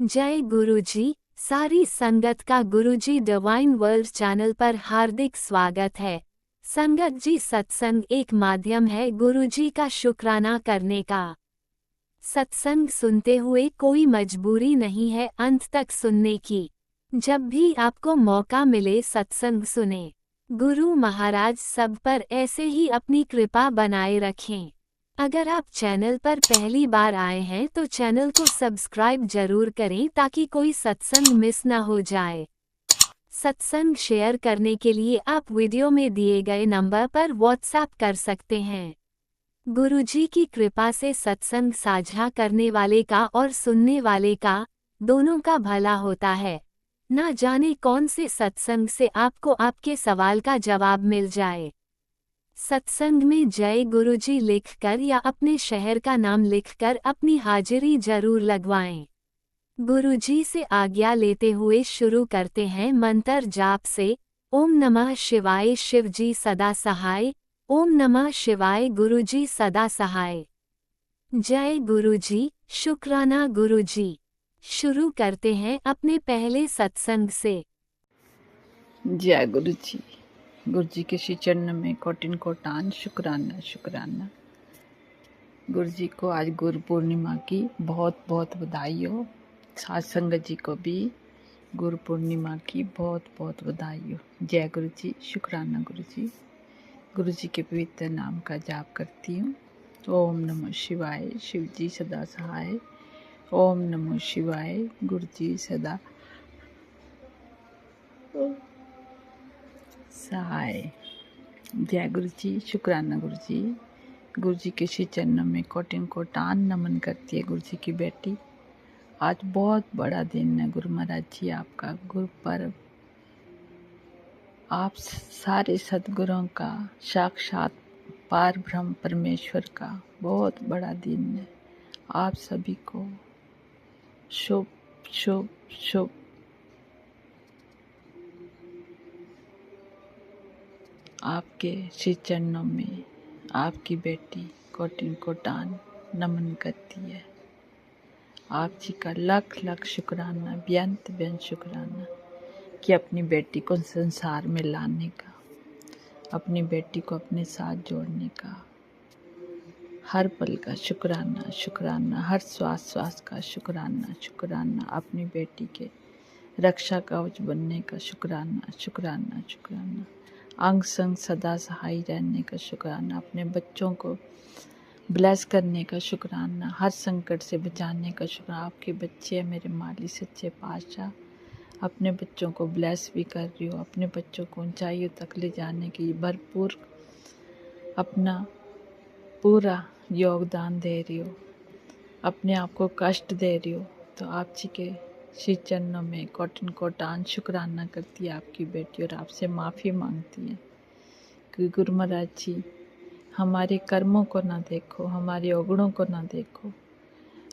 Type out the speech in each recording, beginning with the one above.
जय गुरुजी। सारी संगत का गुरुजी डिवाइन वर्ल्ड चैनल पर हार्दिक स्वागत है। संगत जी, सत्संग एक माध्यम है गुरुजी का शुक्राना करने का। सत्संग सुनते हुए कोई मजबूरी नहीं है अंत तक सुनने की। जब भी आपको मौका मिले सत्संग सुने। गुरु महाराज सब पर ऐसे ही अपनी कृपा बनाए रखें। अगर आप चैनल पर पहली बार आए हैं तो चैनल को सब्सक्राइब जरूर करें ताकि कोई सत्संग मिस ना हो जाए। सत्संग शेयर करने के लिए आप वीडियो में दिए गए नंबर पर व्हाट्सएप कर सकते हैं। गुरुजी की कृपा से सत्संग साझा करने वाले का और सुनने वाले का, दोनों का भला होता है। ना जाने कौन से सत्संग से आपको आपके सवाल का जवाब मिल जाए। सत्संग में जय गुरुजी लिखकर या अपने शहर का नाम लिखकर अपनी हाजिरी जरूर लगवाएं। गुरुजी से आज्ञा लेते हुए शुरू करते हैं मंत्र जाप से। ओम नमः शिवाय शिवजी सदा सहाय। ओम नमः शिवाय गुरुजी सदा सहाय। जय गुरुजी, शुक्राना गुरुजी। शुरू करते हैं अपने पहले सत्संग से। जय गुरु जी। गुरु जी के श्री चरण में कोटिन कोटान शुक्राना शुक्राना। गुरु जी को आज गुरु पूर्णिमा की बहुत बहुत बधाई हो। साथ संगत जी को भी गुरु पूर्णिमा की बहुत बहुत बधाई हो। जय गुरु जी, शुक्राना गुरु जी। गुरु जी के पवित्र नाम का जाप करती हूँ। ओम नमः शिवाय शिव जी सदा सहाय। ओम नमः शिवाय गुरु जी सदा सहाय। जय गुरु जी, शुक्राना गुरु जी। गुरु जी के श्री चरणों में कोटिन कोटान नमन करती है गुरु जी की बेटी। आज बहुत बड़ा दिन है गुरु महाराज जी आपका गुरु पर्व। आप सारे सद्गुरुओं का, साक्षात पार ब्रह्म परमेश्वर का बहुत बड़ा दिन है। आप सभी को शुभ शुभ शुभ। आपके श्री चरणों में आपकी बेटी कोटिन कोटान नमन करती है। आप जी का लख लख शुक्राना, बेअंत बेअंत शुक्राना कि अपनी बेटी को संसार में लाने का, अपनी बेटी को अपने साथ जोड़ने का, हर पल का शुक्राना शुक्राना, हर श्वास श्वास का शुक्राना शुक्राना, अपनी बेटी के रक्षा कवच बनने का शुक्राना शुक्राना शुक्राना, अंग संग सदा सहाय रहने का शुक्राना, अपने बच्चों को ब्लेस करने का शुक्राना, हर संकट से बचाने का शुक्राना। आपके बच्चे हैं मेरे मालिक सच्चे पातशाह। अपने बच्चों को ब्लेस भी कर रही हो, अपने बच्चों को ऊंचाइयों तक ले जाने की भरपूर अपना पूरा योगदान दे रही हो, अपने आप को कष्ट दे रही हो, तो आप जी के श्री चरणों में कोटिन कोटान शुक्राना करती है आपकी बेटी और आपसे माफ़ी मांगती है कि गुरु महाराज जी हमारे कर्मों को ना देखो, हमारे अवगुणों को ना देखो,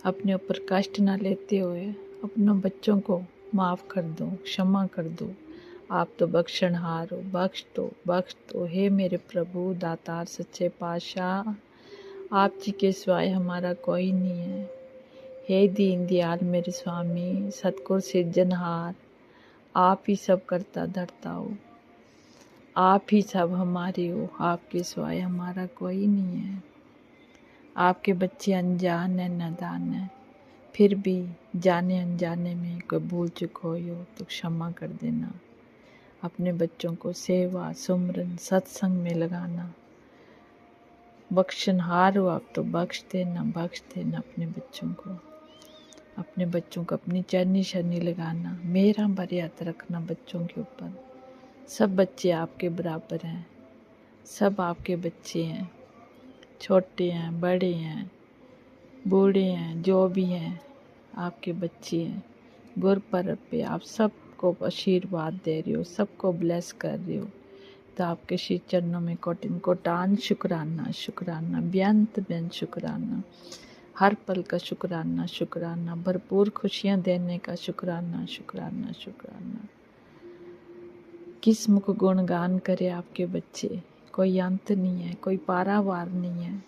अपने ऊपर कष्ट ना लेते हुए अपनों बच्चों को माफ़ कर दो, क्षमा कर दो। आप तो बख्शनहार हो, बख्श दो हे मेरे प्रभु दातार सच्चे पातशाह। आप जी के सिवाय हमारा कोई नहीं है। हे दीन दयाल मेरे स्वामी सतगुर सिरजनहार, आप ही सब करता धरता हो, आप ही सब हमारे हो, आपके सिवाय हमारा कोई नहीं है। आपके बच्चे अनजान है, नादान है, फिर भी जाने अनजाने में कोई भूल चूक हो तो क्षमा कर देना। अपने बच्चों को सेवा सुमरन सत्संग में लगाना। बख्शनहार हो आप तो बख्श देना अपने बच्चों को अपनी चरनी शरनी लगाना। मेरा बरियात रखना बच्चों के ऊपर। सब बच्चे आपके बराबर हैं, सब आपके बच्चे हैं, छोटे हैं बड़े हैं बूढ़े हैं, जो भी हैं आपके बच्चे हैं। गुरपर्व पे आप सबको आशीर्वाद दे रहे हो, सबको ब्लेस कर रहे हो, तो आपके श्री चरणों में कोटिन कोटान शुक्राना शुक्राना, बेअंत बेअंत शुक्राना, हर पल का शुक्राना शुक्राना, भरपूर खुशियाँ देने का शुक्राना शुक्राना शुक्राना। किस मुख गुणगान करे आपके बच्चे, कोई अंत नहीं है, कोई पारावार नहीं है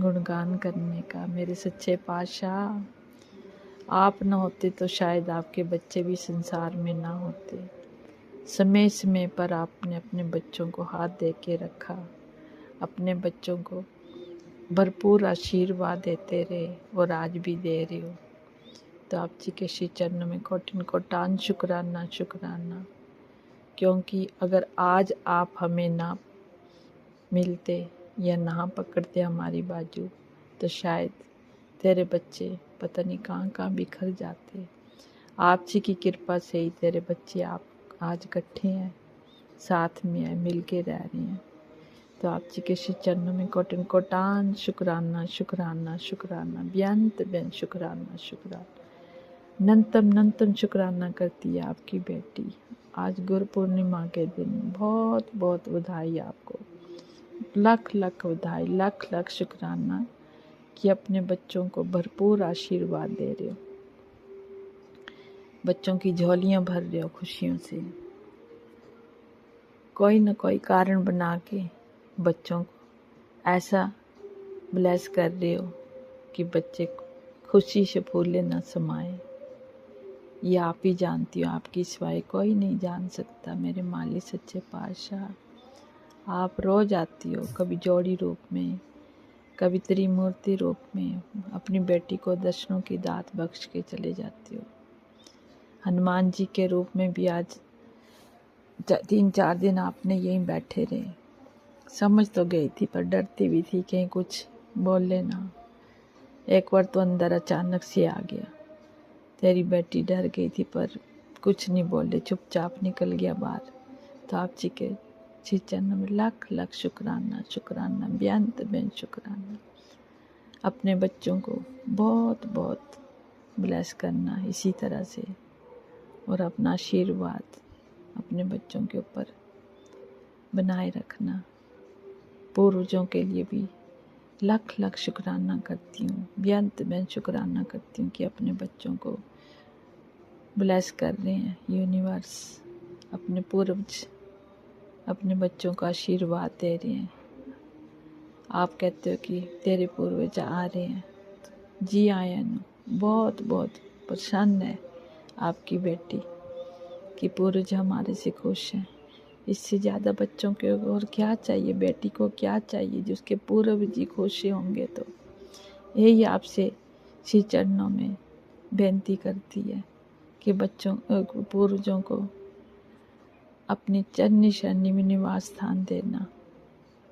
गुणगान करने का। मेरे सच्चे पातशाह आप न होते तो शायद आपके बच्चे भी संसार में ना होते। समय समय पर आपने अपने बच्चों को हाथ दे के रखा, अपने बच्चों को भरपूर आशीर्वाद देते रहे और आज भी दे रहे हो। तो आप जी के श्री चरणों में कोटिन कोटान शुक्राना शुक्राना, क्योंकि अगर आज आप हमें ना मिलते या ना पकड़ते हमारी बाजू, तो शायद तेरे बच्चे पता नहीं कहाँ कहाँ बिखर जाते। आप जी की कृपा से ही तेरे बच्चे आप आज इकट्ठे हैं, साथ में हैं, मिल के रह रहे हैं। तो आप जी के श्री चरणों में कोटिन कोटान शुक्राना शुक्राना शुक्राना, बेअंत बेअंत शुक्राना शुक्राना, नंतम शुक्राना करती है आपकी बेटी। आज गुरु पूर्णिमा के दिन बहुत बहुत बधाई आपको, लाख लाख बधाई, लाख लाख शुक्राना कि अपने बच्चों को भरपूर आशीर्वाद दे रहे हो, बच्चों की झोलियां भर रहे हो खुशियों से। कोई न कोई कारण बना के बच्चों को ऐसा ब्लेस कर रहे हो कि बच्चे खुशी से फूले न समाए। ये आप ही जानती हो, आपकी सिवाय कोई नहीं जान सकता। मेरे मालिक सच्चे पातशाह, आप रोज आती हो, कभी जोड़ी रूप में, कभी त्रिमूर्ति रूप में, अपनी बेटी को दर्शनों की दात बख्श के चले जाती हो। हनुमान जी के रूप में भी आज 3-4 दिन आपने यहीं बैठे रहे। समझ तो गई थी पर डरती भी थी कहीं कुछ बोल लेना। एक बार तो अंदर अचानक से आ गया, तेरी बेटी डर गई थी पर कुछ नहीं बोले, चुपचाप निकल गया बाहर। तो आप जी के श्री चरणों में लाख लाख शुक्राना शुक्राना, बेअंत बेअंत शुक्राना। अपने बच्चों को बहुत बहुत ब्लेस करना इसी तरह से, और अपना आशीर्वाद अपने बच्चों के ऊपर बनाए रखना। पूर्वजों के लिए भी लाख लाख शुक्राना करती हूँ, बेअंत बेअंत शुक्राना करती हूँ कि अपने बच्चों को ब्लेस कर रहे हैं यूनिवर्स। अपने पूर्वज अपने बच्चों का आशीर्वाद दे रहे हैं। आप कहते हो कि तेरे पूर्वज आ रहे हैं, जी आए हैं। बहुत बहुत प्रसन्न है आपकी बेटी कि पूर्वज हमारे से खुश हैं। इससे ज़्यादा बच्चों के और क्या चाहिए, बेटी को क्या चाहिए जो उसके पूर्वज जी खुश होंगे। तो यही आपसे श्री चरणों में बेनती करती है कि बच्चों पूर्वजों को अपनी चरनी शरणी में निवास स्थान देना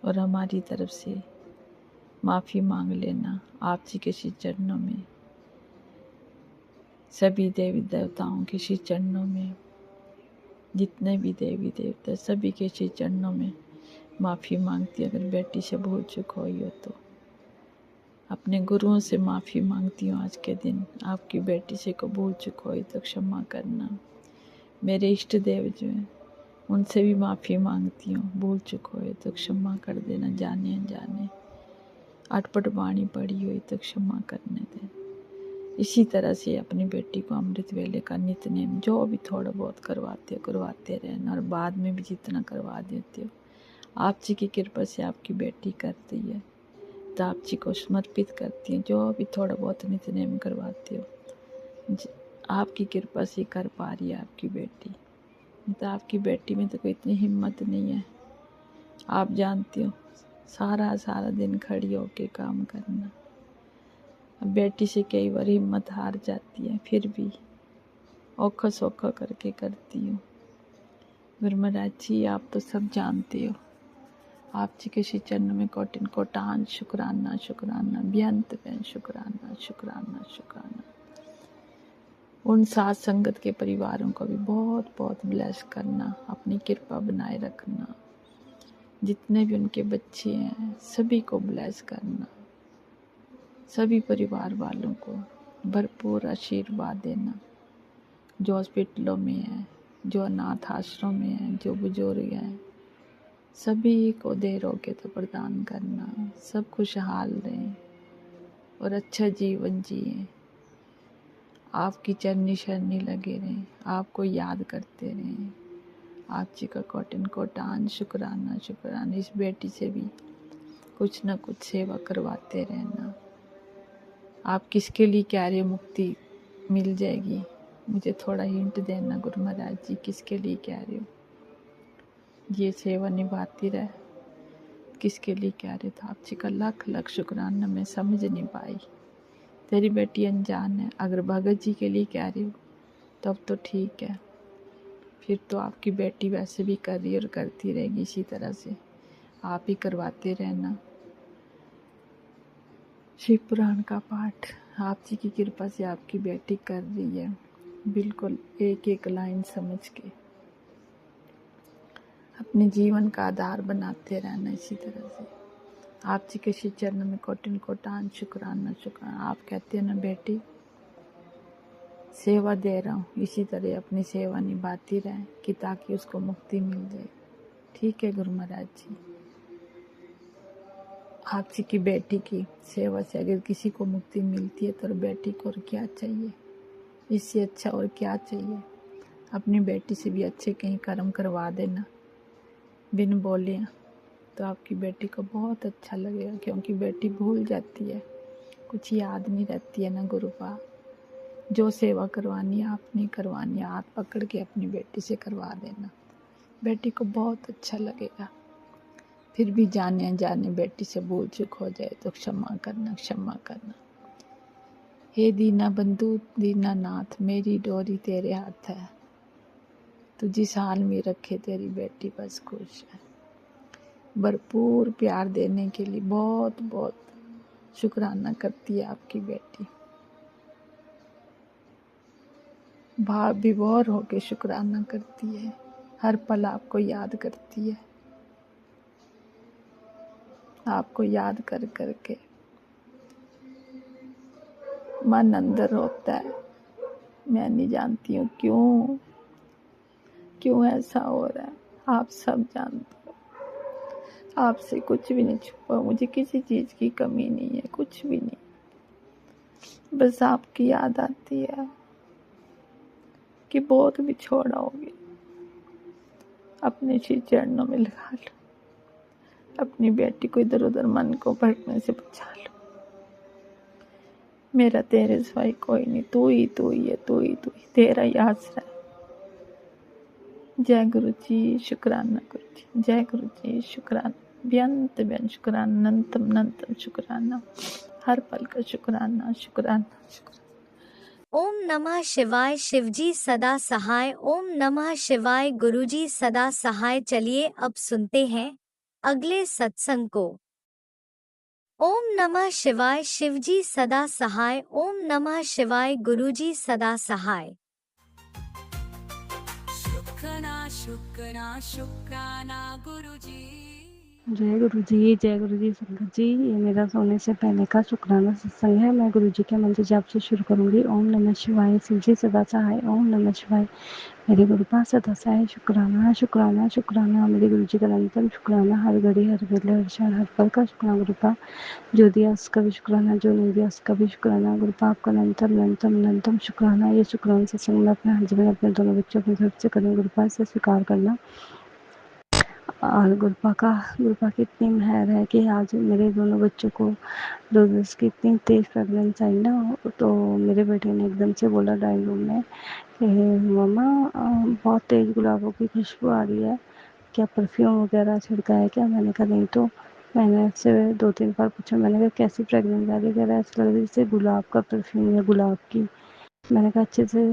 और हमारी तरफ से माफ़ी मांग लेना। आप जी के श्री चरणों में, सभी देवी देवताओं के श्री चरणों में, जितने भी देवी देवता सभी के श्री चरणों में माफ़ी मांगती। अगर बेटी से भूल चूक हुई हो तो अपने गुरुओं से माफ़ी मांगती हूँ। आज के दिन आपकी बेटी से को भूल चूक हुई तो क्षमा करना। मेरे इष्ट देव जो हैं उनसे भी माफ़ी मांगती हूँ, भूल चूक हुई तो क्षमा कर देना, जाने अनजाने अटपट वाणी पड़ी हुई तो क्षमा करने दें। इसी तरह से अपनी बेटी को अमृत वेले का नित्यनेम जो भी थोड़ा बहुत करवाते रहना, और बाद में भी जितना करवा देते हो आप जी की कृपा से आपकी बेटी करती है तो आप जी को समर्पित करती है। जो भी थोड़ा बहुत नित्यनेम करवाते हो आपकी कृपा से कर पा रही है आपकी बेटी। तो आपकी बेटी में तो कोई इतनी हिम्मत नहीं है। आप जानती हो सारा दिन खड़ी होके काम करना। अब बेटी से कई बार हिम्मत हार जाती है, फिर भी औखा सौखा करके करती हूँ। गुरु महाराज जी आप तो सब जानते हो। आप जी के श्री चरणों में कोटिन कोटान शुक्राना शुक्राना, बेअंत बेअंत शुक्राना शुक्राना शुक्राना। उन साथ संगत के परिवारों को भी बहुत बहुत ब्लेस करना, अपनी कृपा बनाए रखना। जितने भी उनके बच्चे हैं सभी को ब्लेस करना, सभी परिवार वालों को भरपूर आशीर्वाद देना। जो हॉस्पिटलों में है, जो अनाथ आश्रम में है, जो बुजुर्ग हैं, सभी को दे रोगे तो प्रदान करना। सब खुशहाल रहें और अच्छा जीवन जिए। आपकी चरनी शरणी लगे रहें, आपको याद करते रहें। आप जी का कोटिन कोटान शुक्राना शुक्राना। इस बेटी से भी कुछ न कुछ सेवा करवाते रहना। आप किसके लिए कह रहे हो मुक्ति मिल जाएगी। मुझे थोड़ा हिंट देना गुरु महाराज जी, किसके लिए कह रहे हो? ये सेवा निभाती रहे, किसके लिए कह रहे थे? आप जी का लाख लाख शुक्राना, मैं समझ नहीं पाई। तेरी बेटी अनजान है। अगर भगत जी के लिए कह रही हो तब तो ठीक है, फिर तो आपकी बेटी वैसे भी कर रही और करती रहेगी इसी तरह से। आप ही करवाते रहना शिव पुराण का पाठ। आप जी की कृपा से आपकी बेटी कर रही है, बिल्कुल एक एक लाइन समझ के अपने जीवन का आधार बनाते रहना इसी तरह से। आप जी के श्री चरणों में कोटिन कोटान शुक्राना शुक्राना। आप कहते हैं ना बेटी, सेवा दे रहा हूँ, इसी तरह अपनी सेवा निभाती रहें कि ताकि उसको मुक्ति मिल जाए। ठीक है गुरु महाराज जी। आप जी की बेटी की सेवा से अगर किसी को मुक्ति मिलती है तो बेटी को और क्या चाहिए, इससे अच्छा और क्या चाहिए। अपनी बेटी से भी अच्छे कहीं कर्म करवा देना बिन बोले, तो आपकी बेटी को बहुत अच्छा लगेगा। क्योंकि बेटी भूल जाती है, कुछ याद नहीं रहती है ना गुरुपा। जो सेवा करवानी है आपने करवानी है, हाथ पकड़ के अपनी बेटी से करवा देना, बेटी को बहुत अच्छा लगेगा। फिर भी जाने अनजाने बेटी से भूल चूक हो जाए तो क्षमा करना, क्षमा करना। हे दीना बंधु दीना नाथ, मेरी डोरी तेरे हाथ है, तू जिस हाल में रखे तेरी बेटी बस खुश है। भरपूर प्यार देने के लिए बहुत बहुत शुक्राना करती है आपकी बेटी। भाव विभोर होके शुक्राना करती है, हर पल आपको याद करती है। आपको याद कर करके मन अंदर होता है। मैं नहीं जानती हूँ क्यों ऐसा हो रहा है, आप सब जानते हो। आपसे कुछ भी नहीं छुपा, मुझे किसी चीज़ की कमी नहीं है, कुछ भी नहीं। बस आपकी याद आती है कि बहुत भी छोड़ा होगी, अपने श्री चरणों में लगा लो। अपनी बेटी को इधर उधर मन को भटकने से बचा लो। मेरा तेरे सिवाय कोई नहीं, तू ही है, तू ही तेरा ही आसरा है। जय गुरु जी, शुक्राना गुरु जी। जय गुरु जी, शुक्राना बेअंत बेअंत शुक्राना, अनंतम अनंतम शुक्राना, हर पल का शुक्राना शुक्राना शुक्राना। ओम नमः शिवाय। शिवजी सदा सहाय। ओम नमः शिवाय। गुरुजी सदा सहाय। चलिए अब सुनते हैं अगले सत्संग को। ओम नमः शिवाय। शिवजी सदा सहाय। ओम नमः शिवाय। गुरुजी सदा सहाय। शुक्राना गुरुजी। जय गुरु जी संगत जी। ये मेरा सोने से पहले का शुक्राना सत्संग है। मैं गुरु जी के मंत्र जाप से शुरू करूंगी। ओम नमः शिवाय। शिव जी सदा सहाय। ओम नमः शिवाय। मेरे गुरु पास सदा सहाय। शुक्राना शुक्राना शुक्राना। मेरे गुरु जी का निरंतर शुक्राना, हर घड़ी हर वेले हर क्षण हर पल का शुक्राना गुरु पास। जो दिया उसका भी शुक्राना, जो नहीं दिया उसका भी शुक्राना गुरु पाप का निरंतर निरंतम निरंतम शुक्राना। ये शुक्राना सत्संग में अपने हस्बैंड अपने दोनों बच्चों अपनी तरफ से करें, गुरु पास से स्वीकार करना। और गुरुपा की इतनी मेहर है कि आज मेरे दोनों बच्चों को रोजेस की इतनी तेज फ्रेगरेंस आई ना, तो मेरे बेटे ने एकदम से बोला ड्राइंग रूम में कि मम्मा बहुत तेज गुलाबों की खुशबू आ रही है, क्या परफ्यूम वगैरह छिड़का है क्या? मैंने कहा नहीं। तो मैंने उससे 2-3 बार पूछा, मैंने कहा कैसी फ्रेगरेंस आ रही है? कह रहा है ऐसा लग रहा है जैसे गुलाब का परफ्यूम या गुलाब की। मैंने कहा अच्छे से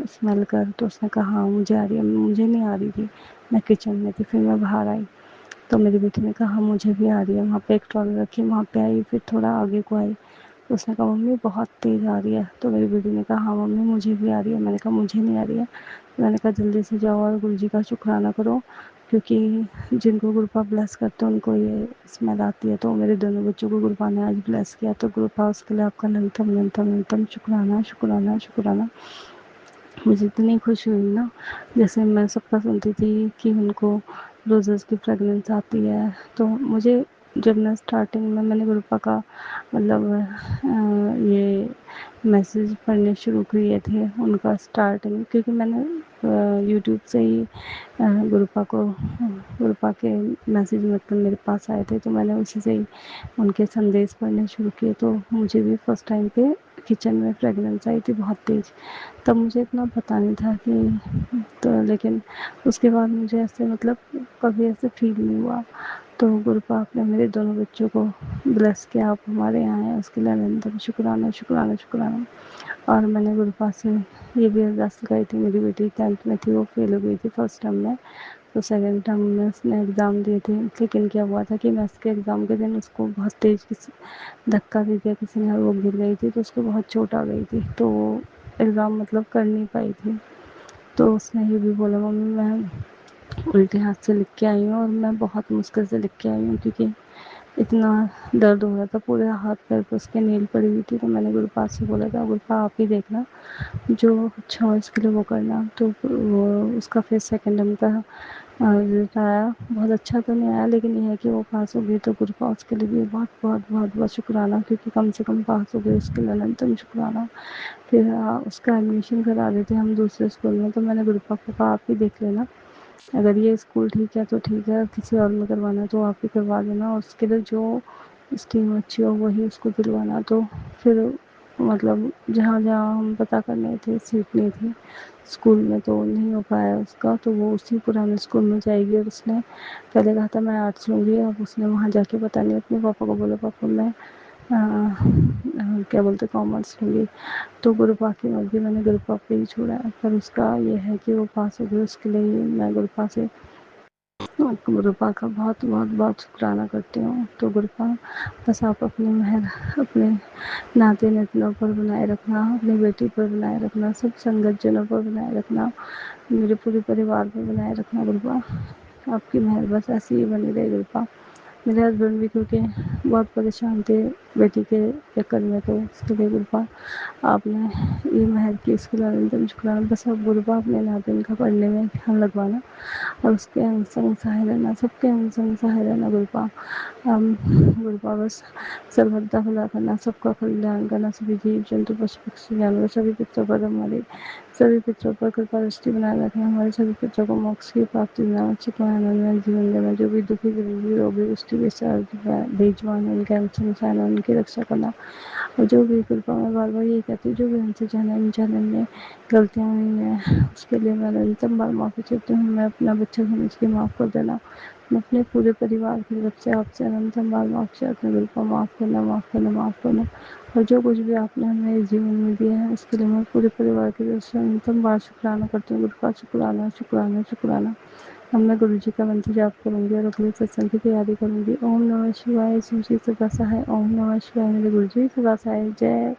स्मेल कर, तो उसने कहा हाँ मुझे आ रही है। मुझे नहीं आ रही थी, मैं किचन में थी। फिर मैं बाहर आई तो मेरी बेटी ने कहा हाँ मुझे भी आ रही है। वहाँ पे एक ट्रॉली रखी, वहाँ पे आई, फिर थोड़ा आगे को आई तो उसने कहा मम्मी बहुत तेज़ आ रही है। तो मेरी बेटी ने कहा हाँ मम्मी मुझे भी आ रही है। मैंने कहा मुझे नहीं आ रही है। तो मैंने कहा जल्दी से जाओ और गुरु जी का शुक्राना करो, क्योंकि जिनको गुरुपा ब्लेस करते हैं उनको ये स्मेल आती है। तो मेरे दोनों बच्चों को गुरुपा ने आज ब्लेस किया, तो गुरुपा उसके लिए आपका न्यूनतम न्यूनतम न्यूनतम शुक्राना शुक्राना शुक्राना। मुझे इतनी खुशी हुई ना, जैसे मैं सबका सुनती थी कि उनको रोज़ेस की फ्रेगरेंस आती है, तो मुझे जब मैं स्टार्टिंग में मैंने गुरुपा का मतलब ये मैसेज पढ़ने शुरू किए थे उनका स्टार्टिंग, क्योंकि मैंने यूट्यूब से ही गुरुपा के मैसेज मतलब मेरे पास आए थे, तो मैंने उसी से ही उनके संदेश पढ़ने शुरू किए। तो मुझे भी फर्स्ट टाइम पे किचन में फ्रेगनेंस आई थी बहुत तेज़, तब मुझे इतना पता नहीं था कि तो लेकिन उसके बाद मुझे ऐसे मतलब कभी ऐसे फील नहीं हुआ। तो गुरु पाक ने मेरे दोनों बच्चों को ब्लेस किया, आप हमारे यहाँ हैं, उसके लिए अनंतम शुक्राना शुक्राना शुक्राना। और मैंने गुरु पाक से ये भी अरदास लगाई थी, मेरी बेटी 10th में थी, वो फेल हो गई थी फर्स्ट टर्म में, तो सेकेंड टर्म में उसने एग्ज़ाम दिए थे, लेकिन क्या हुआ था कि मैथ्स के एग्ज़ाम के दिन उसको बहुत तेज़ किसी धक्का दे दिया किसी ने और वो गिर गई थी, तो उसको बहुत चोट आ गई थी, तो वो एग्ज़ाम मतलब कर नहीं पाई थी। तो उसने ये भी बोला, मम्मी मैं उल्टे हाथ से लिख के आई हूँ और मैं बहुत मुश्किल से लिख के आई हूँ, क्योंकि इतना दर्द हो रहा था, पूरे हाथ पैर पे उसके नील पड़ी हुई थी। तो मैंने गुरुपाद से बोला था, गुरुपा आप ही देखना जो अच्छा हो इसके लिए वो करना। तो वो उसका फिर सेकेंड टर्म का रिजल्ट आया, बहुत अच्छा तो नहीं आया, लेकिन ये है कि वो पास हो गई। तो गुरुपा उसके लिए भी बहुत बहुत बहुत बहुत शुक्राना, क्योंकि कम से कम पास हो गई, उसके लिए अनंतम शुक्राना। फिर उसका एडमिशन करा रहे थे हम दूसरे स्कूल में, तो मैंने गुरुपा को कहा आप ही देख लेना, अगर ये स्कूल ठीक है तो ठीक है, किसी और में करवाना है तो आप ही करवा देना, और उसके लिए जो स्ट्रीम अच्छी हो वही उसको दिलवाना। तो फिर मतलब जहाँ जहाँ हम पता करने थे सीट नहीं थी स्कूल में, तो नहीं हो पाया उसका, तो वो उसी पुराने स्कूल में जाएगी। और उसने पहले कहा था मैं आर्ट्स लूँगी, अब उसने वहाँ जाके पता नहीं अपने पापा को बोला, पापा मैं क्या बोलते कॉमर्स लूँगी। तो गुरुपा की मर्जी, मैंने गुरुपा पे ही छोड़ा है, पर उसका ये है कि वो पास हो गई, उसके लिए ही मैं गुरुपा से गुरुपा का बहुत बहुत बहुत शुक्राना करती हूँ। तो गुरुपा बस आप अपनी मेहर अपने नाते नतनों पर बनाए रखना, अपनी बेटी पर बनाए रखना, सब संगत जनों पर बनाए रखना, मेरे पूरे परिवार पर बनाए रखना गुरुपा। आपकी मेहर बस ऐसी ही बनी रहे गुरुपा। मेरे हस्बैंड भी क्योंकि बहुत परेशान थे बेटी के चक्कर में, तो उसके लिए गुरुपा आपने ये मेहर की, इसके लिए अनंतम शुक्राना। बस आप गुरुपा अपने नातिन का पढ़ने में ध्यान लगवाना और उसके अंग संग सहाय रहना, सबके अंग संग सहाय रहना गुरुपा। गुरुपा बस सर्वदा भला करना, सबका कल्याण करना, सभी जीव जंतु पशु पक्षी जानवर सभी पितरों पर हमारे सभी पितरों पर कृपा दृष्टि बनाए रखना, हमारे सभी पितरों को मोक्ष की प्राप्ति दिलाना, चित्तवानंद जीवन देना, जो भी दुखी गरीबी रोगी पुष्टि बेजवान उनके अंग संग सहाय उनकी रक्षा करना। और जो भी कृपा मैं बार बार यही कहती हूँ, जो भी हमसे जाने अनजाने में गलतियाँ हुई हैं उसके लिए मैं निरंतर बार माफ़ी चाहती हूँ। मैं अपना बच्चा समझ के माफ़ कर देना, मैं अपने पूरे परिवार की तरफ से आपसे अनंतम बार माफ़ी चाहती हूँ। गुरुपा माफ़ करना माफ़ करना माफ़ करना। और जो कुछ भी आपने हमें जीवन में दिया है उसके लिए मैं पूरे परिवार की तरफ से अनंतम बार शुक्राना करती हूँ। गुरुपा शुक्राना शुक्राना शुक्राना। अब मैं गुरु जी का मंत्र जाप करूँगी और अगले सत्संग की तैयारी करूँगी। ओम नमः शिवाय, शिव जी सदा सहाय। ओम नमः शिवाय, मेरे गुरु जी सदा सहाय। जय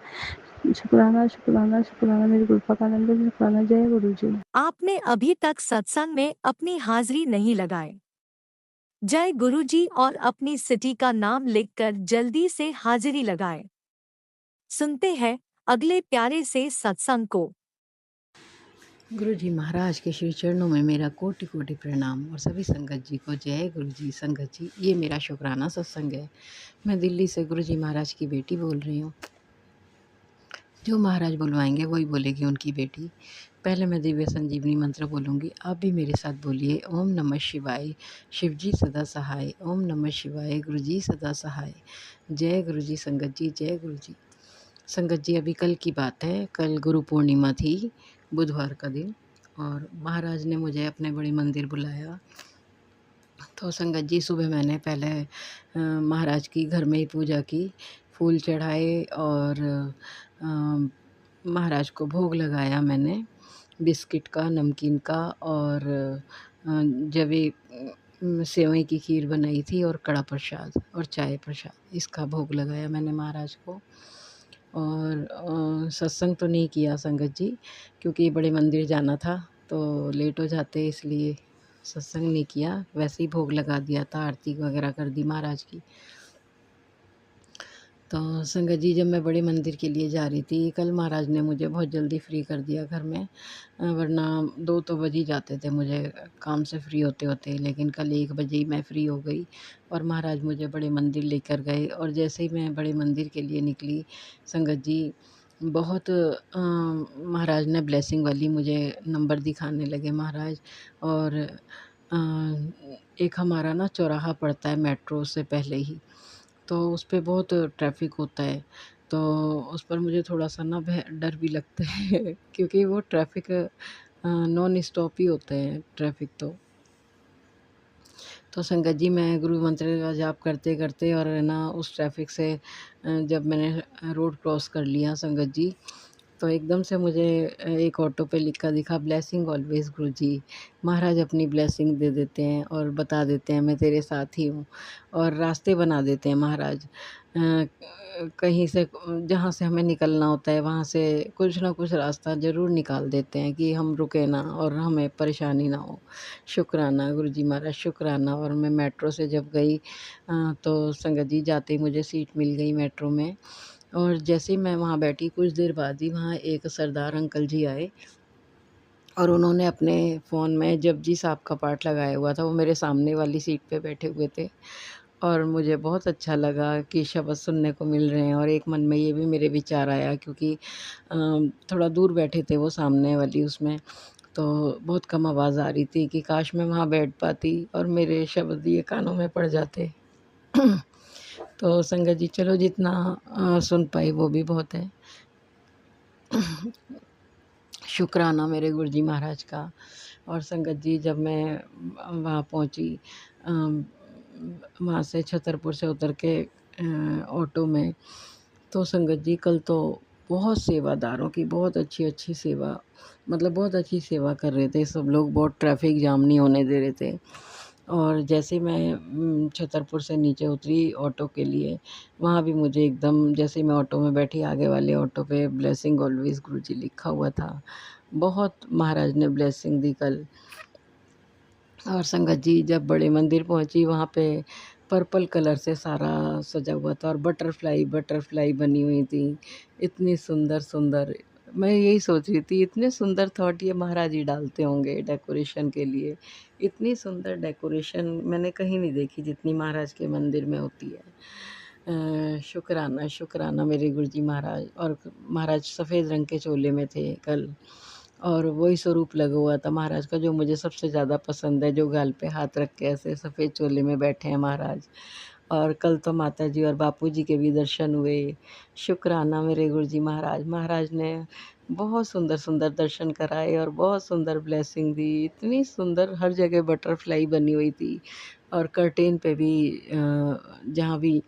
शुक्राना शुक्राना शुक्राना, मेरी गुरुपा का आनंद शुक्राना। जय गुरु जी। आपने अभी तक सत्संग में अपनी हाजिरी नहीं लगाए। जय गुरुजी और अपनी सिटी का नाम लिखकर जल्दी से हाजिरी लगाएं। सुनते हैं अगले प्यारे से सत्संग को। गुरु जी महाराज के श्री चरणों में मेरा कोटि कोटि प्रणाम और सभी संगत जी को जय गुरु जी। संगत जी, ये मेरा शुक्राना सत्संग है। मैं दिल्ली से गुरु जी महाराज की बेटी बोल रही हूँ। जो महाराज बुलवाएंगे वही बोलेगी उनकी बेटी। पहले मैं दिव्य संजीवनी मंत्र बोलूँगी, आप भी मेरे साथ बोलिए। ओम नमः शिवाय, शिव जी सदा सहाय। ओम नमः शिवाय, गुरु जी सदा सहाय। जय गुरु जी। संगत जी, जय गुरु जी। संगत जी, अभी कल की बात है, कल गुरु पूर्णिमा थी, बुधवार का दिन, और महाराज ने मुझे अपने बड़े मंदिर बुलाया। तो संगत जी, सुबह मैंने पहले महाराज की घर में ही पूजा की, फूल चढ़ाए और महाराज को भोग लगाया मैंने, बिस्किट का, नमकीन का, और जवे सेवई की खीर बनाई थी और कड़ा प्रसाद और चाय प्रसाद, इसका भोग लगाया मैंने महाराज को। और सत्संग तो नहीं किया संगत जी, क्योंकि बड़े मंदिर जाना था तो लेट हो जाते, इसलिए सत्संग नहीं किया। वैसे ही भोग लगा दिया था, आरती वगैरह कर दी महाराज की। तो संगत जी, जब मैं बड़े मंदिर के लिए जा रही थी, कल महाराज ने मुझे बहुत जल्दी फ्री कर दिया घर में। वरना 2 तो बज ही जाते थे मुझे काम से फ्री होते-होते, लेकिन कल 1 बजे ही मैं फ्री हो गई और महाराज मुझे बड़े मंदिर लेकर गए। और जैसे ही मैं बड़े मंदिर के लिए निकली संगत जी, बहुत महाराज ने ब्लेसिंग वाली मुझे नंबर दिखाने लगे महाराज। और एक हमारा ना चौराहा पड़ता है मेट्रो से पहले ही, तो उस पे बहुत ट्रैफ़िक होता है, तो उस पर मुझे थोड़ा-सा ना डर भी लगता है क्योंकि वो ट्रैफ़िक नॉन स्टॉप ही होता है ट्रैफ़िक तो। तो संगत जी, मैं गुरु मंत्र का जाप करते-करते और है ना उस ट्रैफ़िक से जब मैंने रोड क्रॉस कर लिया संगत जी, तो एकदम से मुझे एक ऑटो पे लिखा दिखा, ब्लेसिंग ऑलवेज़ गुरुजी। महाराज अपनी ब्लेसिंग दे देते हैं और बता देते हैं मैं तेरे साथ ही हूँ, और रास्ते बना देते हैं महाराज। कहीं से जहाँ से हमें निकलना होता है वहाँ से कुछ ना कुछ रास्ता ज़रूर निकाल देते हैं कि हम रुके ना और हमें परेशानी ना हो। शुक्राना गुरुजी महाराज, शुक्राना। और मैं मेट्रो से जब गई तो संगत जी, जाते ही मुझे सीट मिल गई मेट्रो में। और जैसे ही मैं वहाँ बैठी, कुछ देर बाद ही वहाँ एक सरदार अंकल जी आए और उन्होंने अपने फ़ोन में जपजी साहब का पाठ लगाया हुआ था। वो मेरे सामने वाली सीट पे बैठे हुए थे और मुझे बहुत अच्छा लगा कि शब्द सुनने को मिल रहे हैं। और एक मन में ये भी मेरे विचार आया, क्योंकि थोड़ा दूर बैठे थे वो सामने वाली उसमें, तो बहुत कम आवाज़ आ रही थी कि काश मैं वहाँ बैठ पाती और मेरे शब्द ये कानों में पड़ जाते। तो संगत जी, चलो जितना सुन पाई वो भी बहुत है। शुक्राना मेरे गुरुजी महाराज का। और संगत जी, जब मैं वहाँ पहुँची, वहाँ से छतरपुर से उतर के ऑटो में, तो संगत जी कल तो बहुत सेवादारों की बहुत अच्छी-अच्छी सेवा, मतलब बहुत अच्छी सेवा कर रहे थे सब लोग, बहुत ट्रैफ़िक जाम नहीं होने दे रहे थे। और जैसे ही मैं छतरपुर से नीचे उतरी ऑटो के लिए, वहाँ भी मुझे एकदम, जैसे ही मैं ऑटो में बैठी, आगे वाले ऑटो पे ब्लेसिंग ऑलवेज़ गुरुजी लिखा हुआ था। बहुत महाराज ने ब्लेसिंग दी कल। और संगत जी, जब बड़े मंदिर पहुँची, वहाँ पे पर्पल कलर से सारा सजा हुआ था और बटरफ्लाई बनी हुई थी। इतनी सुंदर-सुंदर, मैं यही सोच रही थी, इतने सुंदर थॉट ये महाराज ही डालते होंगे डेकोरेशन के लिए। इतनी सुंदर डेकोरेशन मैंने कहीं नहीं देखी जितनी महाराज के मंदिर में होती है। शुक्राना, शुक्राना मेरे गुरुजी महाराज। और महाराज सफ़ेद रंग के चोले में थे कल, और वही स्वरूप लगा हुआ था महाराज का जो मुझे सबसे ज़्यादा पसंद है, जो गाल पे हाथ रख के ऐसे सफ़ेद चोले में बैठे हैं महाराज। और कल तो माताजी और बापूजी के भी दर्शन हुए। शुक्राना मेरे गुरुजी महाराज। महाराज ने बहुत सुंदर-सुंदर दर्शन कराए और बहुत सुंदर ब्लेसिंग दी। इतनी सुंदर, हर जगह बटरफ्लाई बनी हुई थी और कर्टेन पे भी जहाँ भी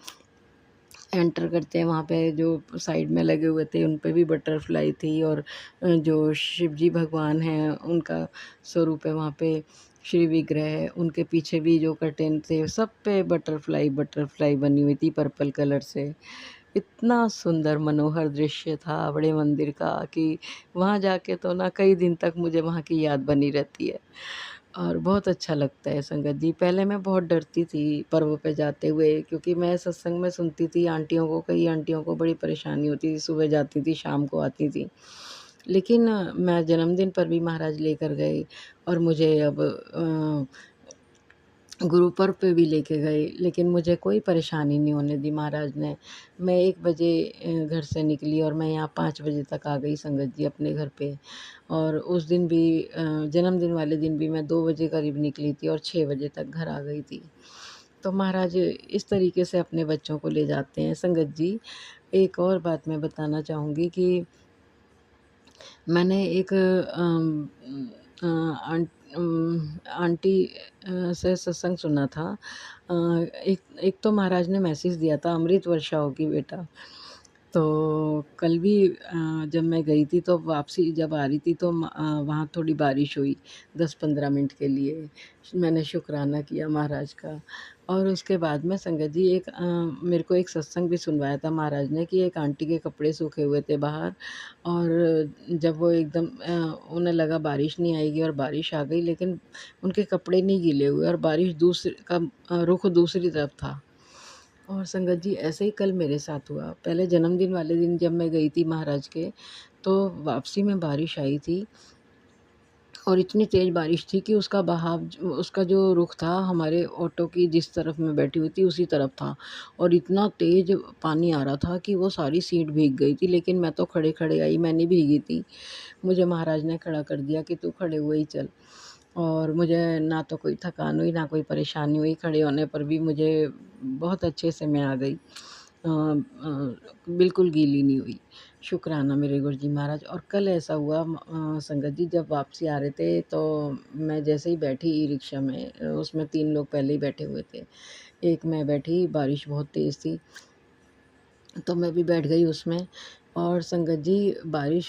एंटर करते हैं वहाँ पे जो साइड में लगे हुए थे उन पे भी बटरफ्लाई थी। और जो शिव जी भगवान हैं उनका स्वरूप है वहाँ पे, श्री विग्रह, उनके पीछे भी जो कर्टेन थे सब पे बटरफ्लाई बनी हुई थी पर्पल कलर से। इतना सुंदर मनोहर दृश्य था बड़े मंदिर का कि वहाँ जाके तो ना कई दिन तक मुझे वहाँ की याद बनी रहती है और बहुत अच्छा लगता है संगत जी। पहले मैं बहुत डरती थी पर्व पे जाते हुए, क्योंकि मैं सत्संग में सुनती थी आंटियों को, कई आंटियों को बड़ी परेशानी होती थी, सुबह जाती थी शाम को आती थी। लेकिन मैं जन्मदिन पर भी महाराज लेकर गए और मुझे अब गुरु पर्व पे भी लेके गए, लेकिन मुझे कोई परेशानी नहीं होने दी महाराज ने। मैं 1 बजे घर से निकली और मैं यहाँ 5 बजे तक आ गई संगत जी अपने घर पे। और उस दिन भी जन्मदिन वाले दिन भी मैं 2 बजे करीब निकली थी और 6 बजे तक घर आ गई थी। तो महाराज इस तरीके से अपने बच्चों को ले जाते हैं। संगत जी, एक और बात मैं बताना चाहूँगी कि मैंने एक आंटी से सत्संग सुना था। एक एक तो महाराज ने मैसेज दिया था, अमृत वर्षा होगी बेटा। तो कल भी जब मैं गई थी तो वापसी जब आ रही थी तो वहाँ थोड़ी बारिश हुई 10-15 मिनट के लिए। मैंने शुक्राना किया महाराज का। और उसके बाद में संगत जी मेरे को एक सत्संग भी सुनवाया था महाराज ने कि एक आंटी के कपड़े सूखे हुए थे बाहर, और जब वो एकदम उन्हें लगा बारिश नहीं आएगी और बारिश आ गई, लेकिन उनके कपड़े नहीं गीले हुए और बारिश रुख दूसरी तरफ था। और संगत जी ऐसे ही कल मेरे साथ हुआ। पहले जन्मदिन वाले दिन जब मैं गई थी महाराज के, तो वापसी में बारिश आई थी और इतनी तेज़ बारिश थी कि उसका बहाव उसका जो रुख था हमारे ऑटो की जिस तरफ मैं बैठी हुई थी उसी तरफ था, और इतना तेज़ पानी आ रहा था कि वो सारी सीट भीग गई थी। लेकिन मैं तो खड़े-खड़े आई, मैं नहीं भीगी थी। मुझे महाराज ने खड़ा कर दिया कि तू खड़े हुए ही चल। और मुझे ना तो कोई थकान हुई, ना कोई परेशानी हुई, खड़े होने पर भी मुझे बहुत अच्छे से मैं आ गई। बिल्कुल गीली नहीं हुई। शुक्राना मेरे गुरुजी महाराज। और कल ऐसा हुआ संगत जी, जब वापसी आ रहे थे तो मैं जैसे ही बैठी ई-रिक्शा में, उसमें 3 लोग पहले ही बैठे हुए थे। एक मैं बैठी, बारिश बहुत तेज़ थी, तो मैं भी बैठ गई उसमें। और संगत जी बारिश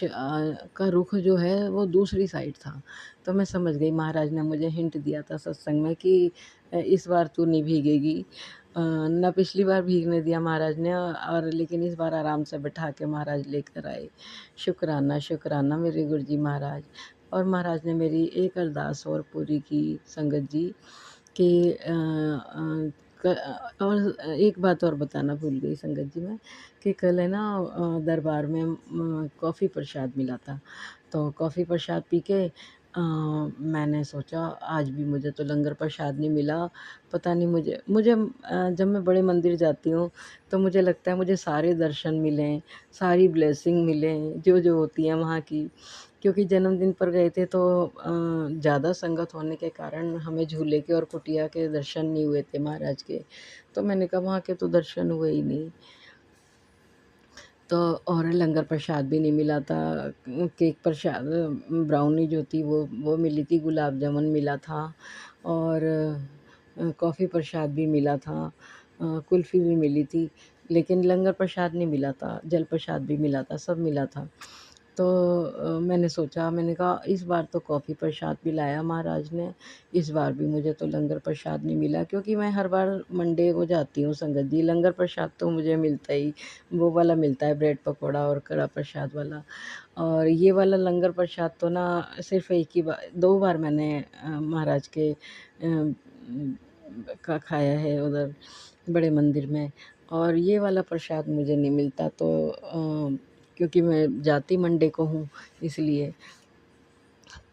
का रुख जो है वो दूसरी साइड था। तो मैं समझ गई, महाराज ने मुझे हिंट दिया था सत्संग में कि इस बार तू नहीं भीगेगी। ना पिछली बार भीगने दिया महाराज ने, और लेकिन इस बार आराम से बैठा के महाराज लेकर आए। शुक्राना, शुक्राना मेरे गुरुजी महाराज। और महाराज ने मेरी एक अरदास और पूरी की संगत जी कि और एक बात और बताना भूल गई संगत जी मैं, कि कल है ना दरबार में कॉफ़ी प्रसाद मिला था। तो कॉफ़ी प्रसाद पी के मैंने सोचा आज भी मुझे तो लंगर प्रसाद नहीं मिला। पता नहीं मुझे मुझे जब मैं बड़े मंदिर जाती हूँ तो मुझे लगता है मुझे सारे दर्शन मिलें, सारी ब्लेसिंग मिलें जो होती हैं वहाँ की। क्योंकि जन्मदिन पर गए थे तो ज़्यादा संगत होने के कारण हमें झूले के और कुटिया के दर्शन नहीं हुए थे महाराज के। तो मैंने कहा वहाँ के तो दर्शन हुए ही नहीं। तो और लंगर प्रसाद भी नहीं मिला था। केक प्रसाद, ब्राउनी जो थी वो मिली थी, गुलाब जामुन मिला था, और कॉफ़ी प्रसाद भी मिला था, कुल्फ़ी भी मिली थी, लेकिन लंगर प्रसाद नहीं मिला था, जल प्रसाद भी मिला था, सब मिला था। तो मैंने सोचा, मैंने कहा इस बार तो कॉफ़ी प्रसाद भी लाया महाराज ने, इस बार भी मुझे तो लंगर प्रसाद नहीं मिला। क्योंकि मैं हर बार मंडे को जाती हूँ संगत जी, लंगर प्रसाद तो मुझे मिलता ही वो वाला मिलता है, ब्रेड पकौड़ा और कड़ा प्रसाद वाला। और ये वाला लंगर प्रसाद तो ना सिर्फ़ एक ही बार, 2 बार मैंने महाराज के का खाया है उधर बड़े मंदिर में, और ये वाला प्रसाद मुझे नहीं मिलता। तो क्योंकि मैं जाती मंडे को हूँ इसलिए।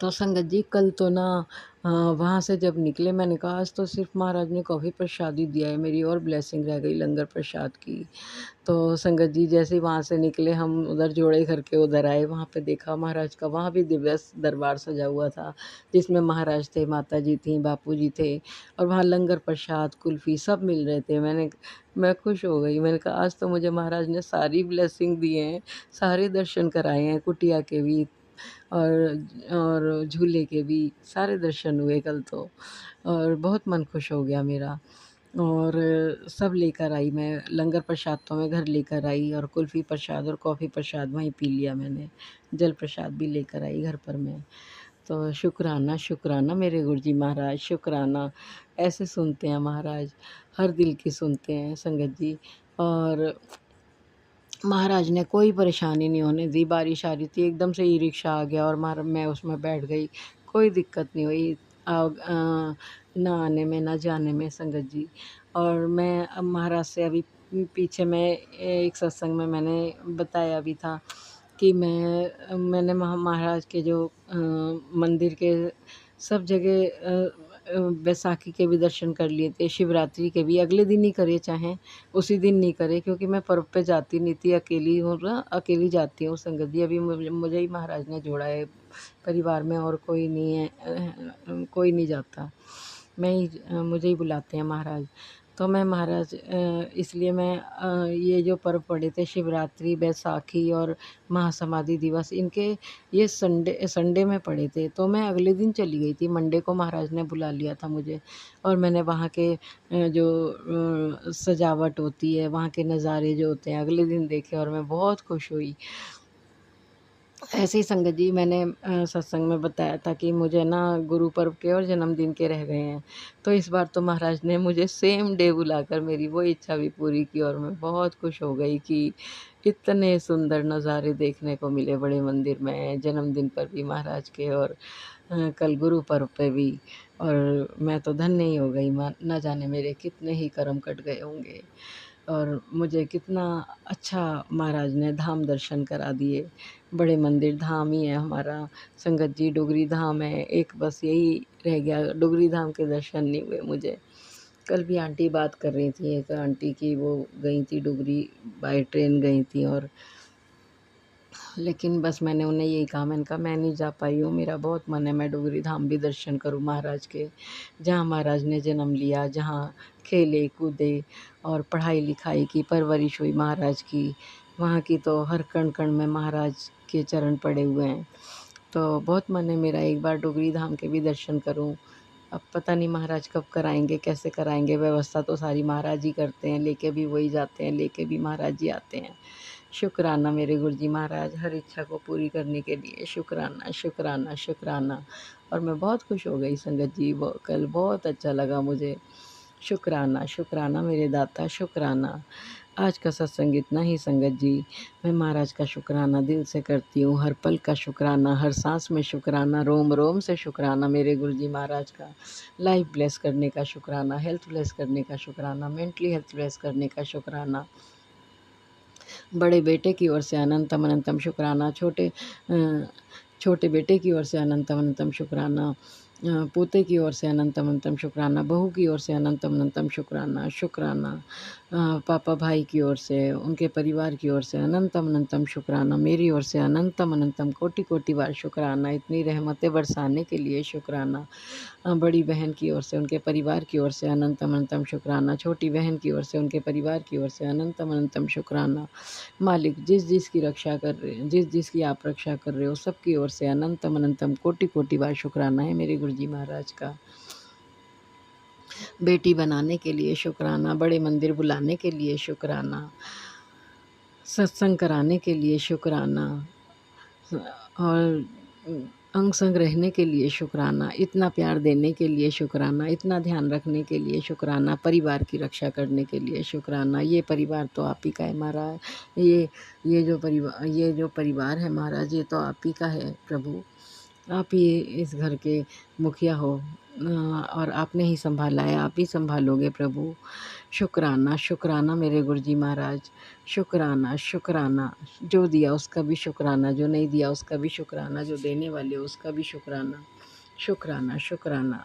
तो संगत जी कल तो ना वहाँ से जब निकले मैंने कहा आज तो सिर्फ़ महाराज ने कॉफ़ी प्रसाद ही दिया है, मेरी और ब्लेसिंग रह गई लंगर प्रसाद की। तो संगत जी जैसे ही वहाँ से निकले हम उधर जोड़े करके उधर आए, वहाँ पे देखा महाराज का वहाँ भी दिव्य दरबार सजा हुआ था, जिसमें महाराज थे, माता जी थीं, बापू जी थे, और वहाँ लंगर प्रसाद, कुल्फ़ी सब मिल रहे थे। मैं खुश हो गई, मैंने कहा आज तो मुझे महाराज ने सारी ब्लेसिंग दिए हैं, सारे दर्शन कराए हैं, कुटिया के भी और झूले के भी सारे दर्शन हुए कल तो, और बहुत मन खुश हो गया मेरा। और सब लेकर आई मैं, लंगर प्रसाद तो मैं घर लेकर आई, और कुल्फ़ी प्रसाद और कॉफ़ी प्रसाद वहीं पी लिया मैंने, जल प्रसाद भी लेकर आई घर पर मैं। तो शुक्राना, शुक्राना मेरे गुरुजी महाराज, शुक्राना। ऐसे सुनते हैं महाराज, हर दिल की सुनते हैं संगत जी। और महाराज ने कोई परेशानी नहीं होने दी। बारिश आ रही थी, एकदम से ई-रिक्शा आ गया और मैं उसमें बैठ गई, कोई दिक्कत नहीं हुई ना आने में ना जाने में संगत जी। और मैं अब महाराज से अभी पीछे मैं एक सत्संग में मैंने बताया भी था कि मैंने महाराज के जो मंदिर के सब जगह बैसाखी के भी दर्शन कर लिए थे, शिवरात्रि के भी अगले दिन ही करे, चाहें उसी दिन नहीं करे, क्योंकि मैं पर्व पे जाती नहीं थी, अकेली हूँ ना, अकेली जाती हूँ संगत जी। अभी मुझे ही महाराज ने जोड़ा है परिवार में, और कोई नहीं है, कोई नहीं जाता, मैं ही मुझे ही बुलाते हैं महाराज। तो मैं महाराज इसलिए मैं ये जो पर्व पड़े थे शिवरात्रि, बैसाखी और महासमाधि दिवस, इनके ये संडे में पड़े थे, तो मैं अगले दिन चली गई थी। मंडे को महाराज ने बुला लिया था मुझे, और मैंने वहाँ के जो सजावट होती है, वहाँ के नज़ारे जो होते हैं अगले दिन देखे, और मैं बहुत खुश हुई। ऐसे ही संगत जी मैंने सत्संग में बताया था कि मुझे ना गुरु पर्व के और जन्मदिन के रह गए हैं, तो इस बार तो महाराज ने मुझे सेम डे बुलाकर मेरी वो इच्छा भी पूरी की, और मैं बहुत खुश हो गई कि इतने सुंदर नज़ारे देखने को मिले बड़े मंदिर में, जन्मदिन पर भी महाराज के, और कल गुरु पर्व पे भी। और मैं तो धन्य ही हो गई, ना जाने मेरे कितने ही कर्म कट गए होंगे। और मुझे कितना अच्छा महाराज ने धाम दर्शन करा दिए। बड़े मंदिर धाम ही है हमारा संगत जी, डोगरी धाम है एक, बस यही रह गया, डोगरी धाम के दर्शन नहीं हुए मुझे। कल भी आंटी बात कर रही थी, एक आंटी की वो गई थी डोगरी, बाय ट्रेन गई थी, और लेकिन बस मैंने उन्हें यही कहा, मैंने कहा मैं नहीं जा पाई हूँ, मेरा बहुत मन है मैं डोगरी धाम भी दर्शन करूँ महाराज के, जहाँ महाराज ने जन्म लिया, जहाँ खेले कूदे और पढ़ाई लिखाई की, परवरिश हुई महाराज की, वहाँ की तो हर कण कण में महाराज के चरण पड़े हुए हैं। तो बहुत मन है मेरा एक बार डोगरी धाम के भी दर्शन करूँ। अब पता नहीं महाराज कब कराएंगे, कैसे कराएंगे, व्यवस्था तो सारी महाराज ही करते हैं, लेके भी वही जाते हैं, लेके भी महाराज जी आते हैं। शुक्राना मेरे गुरुजी महाराज, हर इच्छा को पूरी करने के लिए शुक्राना शुक्राना शुक्राना। और मैं बहुत खुश हो गई संगत जी, वो कल बहुत अच्छा लगा मुझे। शुक्राना शुक्राना मेरे दाता, शुक्राना। आज का सत्संग इतना ही संगत जी। मैं महाराज का शुक्राना दिल से करती हूँ, हर पल का शुक्राना, हर सांस में शुक्राना, रोम रोम से शुक्राना मेरे गुरुजी महाराज का। लाइफ ब्लेस करने का शुक्राना, हेल्थ ब्लेस करने का शुक्राना, मेंटली हेल्थ ब्लेस करने का शुक्राना। बड़े बेटे की ओर से अनंतम अनंतम शुक्राना, छोटे बेटे की ओर से अनंतम अनंतम शुक्राना, पोते की ओर से अनंतम अनंतम शुक्राना, बहू की ओर से अनंतम अनंतम शुक्राना शुक्राना, पापा भाई की ओर से, उनके परिवार की ओर से अनंतम अनंतम शुक्राना, मेरी ओर से अनंतम अनंतम कोटि कोटि बार शुक्राना। इतनी रहमतें बरसाने के लिए शुक्राना। बड़ी बहन की ओर से, उनके परिवार की ओर से अनंतम अनंतम शुक्राना, छोटी बहन की ओर से, उनके परिवार की ओर से अनंतम अनंतम शुक्राना। मालिक जिस जिस की रक्षा कर रहे हैं, जिस जिस की आप रक्षा कर रहे हो, सबकी ओर से अनंतम अनंतम कोटि कोटि बार शुक्राना है मेरे गुरुजी महाराज का। बेटी बनाने के लिए शुक्राना, बड़े मंदिर बुलाने के लिए शुक्राना, सत्संग कराने के लिए शुक्राना, और अंग संग रहने के लिए शुक्राना, इतना प्यार देने के लिए शुक्राना, इतना ध्यान रखने के लिए शुक्राना, परिवार की रक्षा करने के लिए शुक्राना। ये परिवार तो आप ही का है महाराज, ये जो परिवार है महाराज, ये तो आप ही का है प्रभु। आप ही इस घर के मुखिया हो, और आपने ही संभाला है, आप ही संभालोगे प्रभु। शुक्राना शुक्राना मेरे गुरुजी महाराज, शुक्राना शुक्राना। जो दिया उसका भी शुक्राना, जो नहीं दिया उसका भी शुक्राना, जो देने वाले उसका भी शुक्राना। शुक्राना शुक्राना।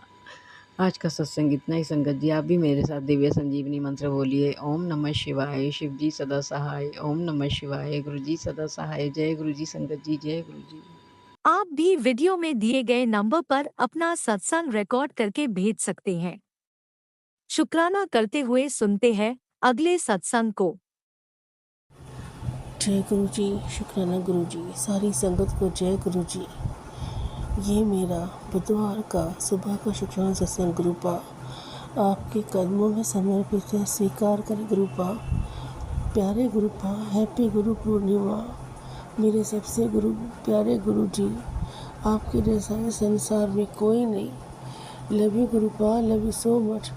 आज का सत्संग इतना ही संगत जी। आप भी मेरे साथ दिव्य संजीवनी मंत्र बोलिए, ओम नमः शिवाय, शिव जी सदा सहाय, ओम नमः शिवाय, गुरु जी सदा सहाय। जय गुरु जी संगत जी, जय गुरु जी। आप भी वीडियो में दिए गए नंबर पर अपना सत्संग रिकॉर्ड करके भेज सकते हैं। शुक्राना करते हुए सुनते हैं अगले सत्संग को। जय गुरु जी, शुक्राना गुरु जी, सारी संगत को जय गुरु जी। ये मेरा बुधवार का सुबह का शुक्राना सत्संग गुरुपा आपके कदमों में समर्पित है, स्वीकार करें गुरुपा। प्यारे गुरुपा, हैप्पी गुरु पूर्णिमा। मेरे सबसे प्यारे गुरु जी, आपके जैसा इस संसार में कोई नहीं। Love you गुरुपा, love you so much.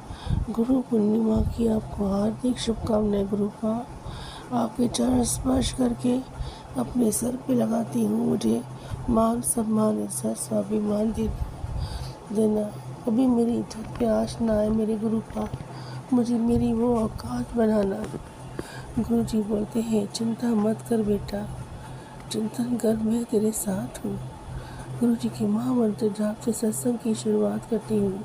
Guru Purnima की आपको हार्दिक शुभकामनाएं गुरुपा। आपके चरण स्पर्श करके अपने सर पे लगाती हूँ, मुझे मान सम्मान इज्जत स्वाभिमान देना। कभी मेरी इज्जत पे आश ना आए मेरे गुरुपा, मुझे मेरी वो औकात बनाना। गुरु जी बोलते हैं, चिंता मत कर बेटा, चिंतन कर मैं तेरे साथ हूँ। गुरु जी के महामंत्र जाप से सत्संग की शुरुआत करती हूँ।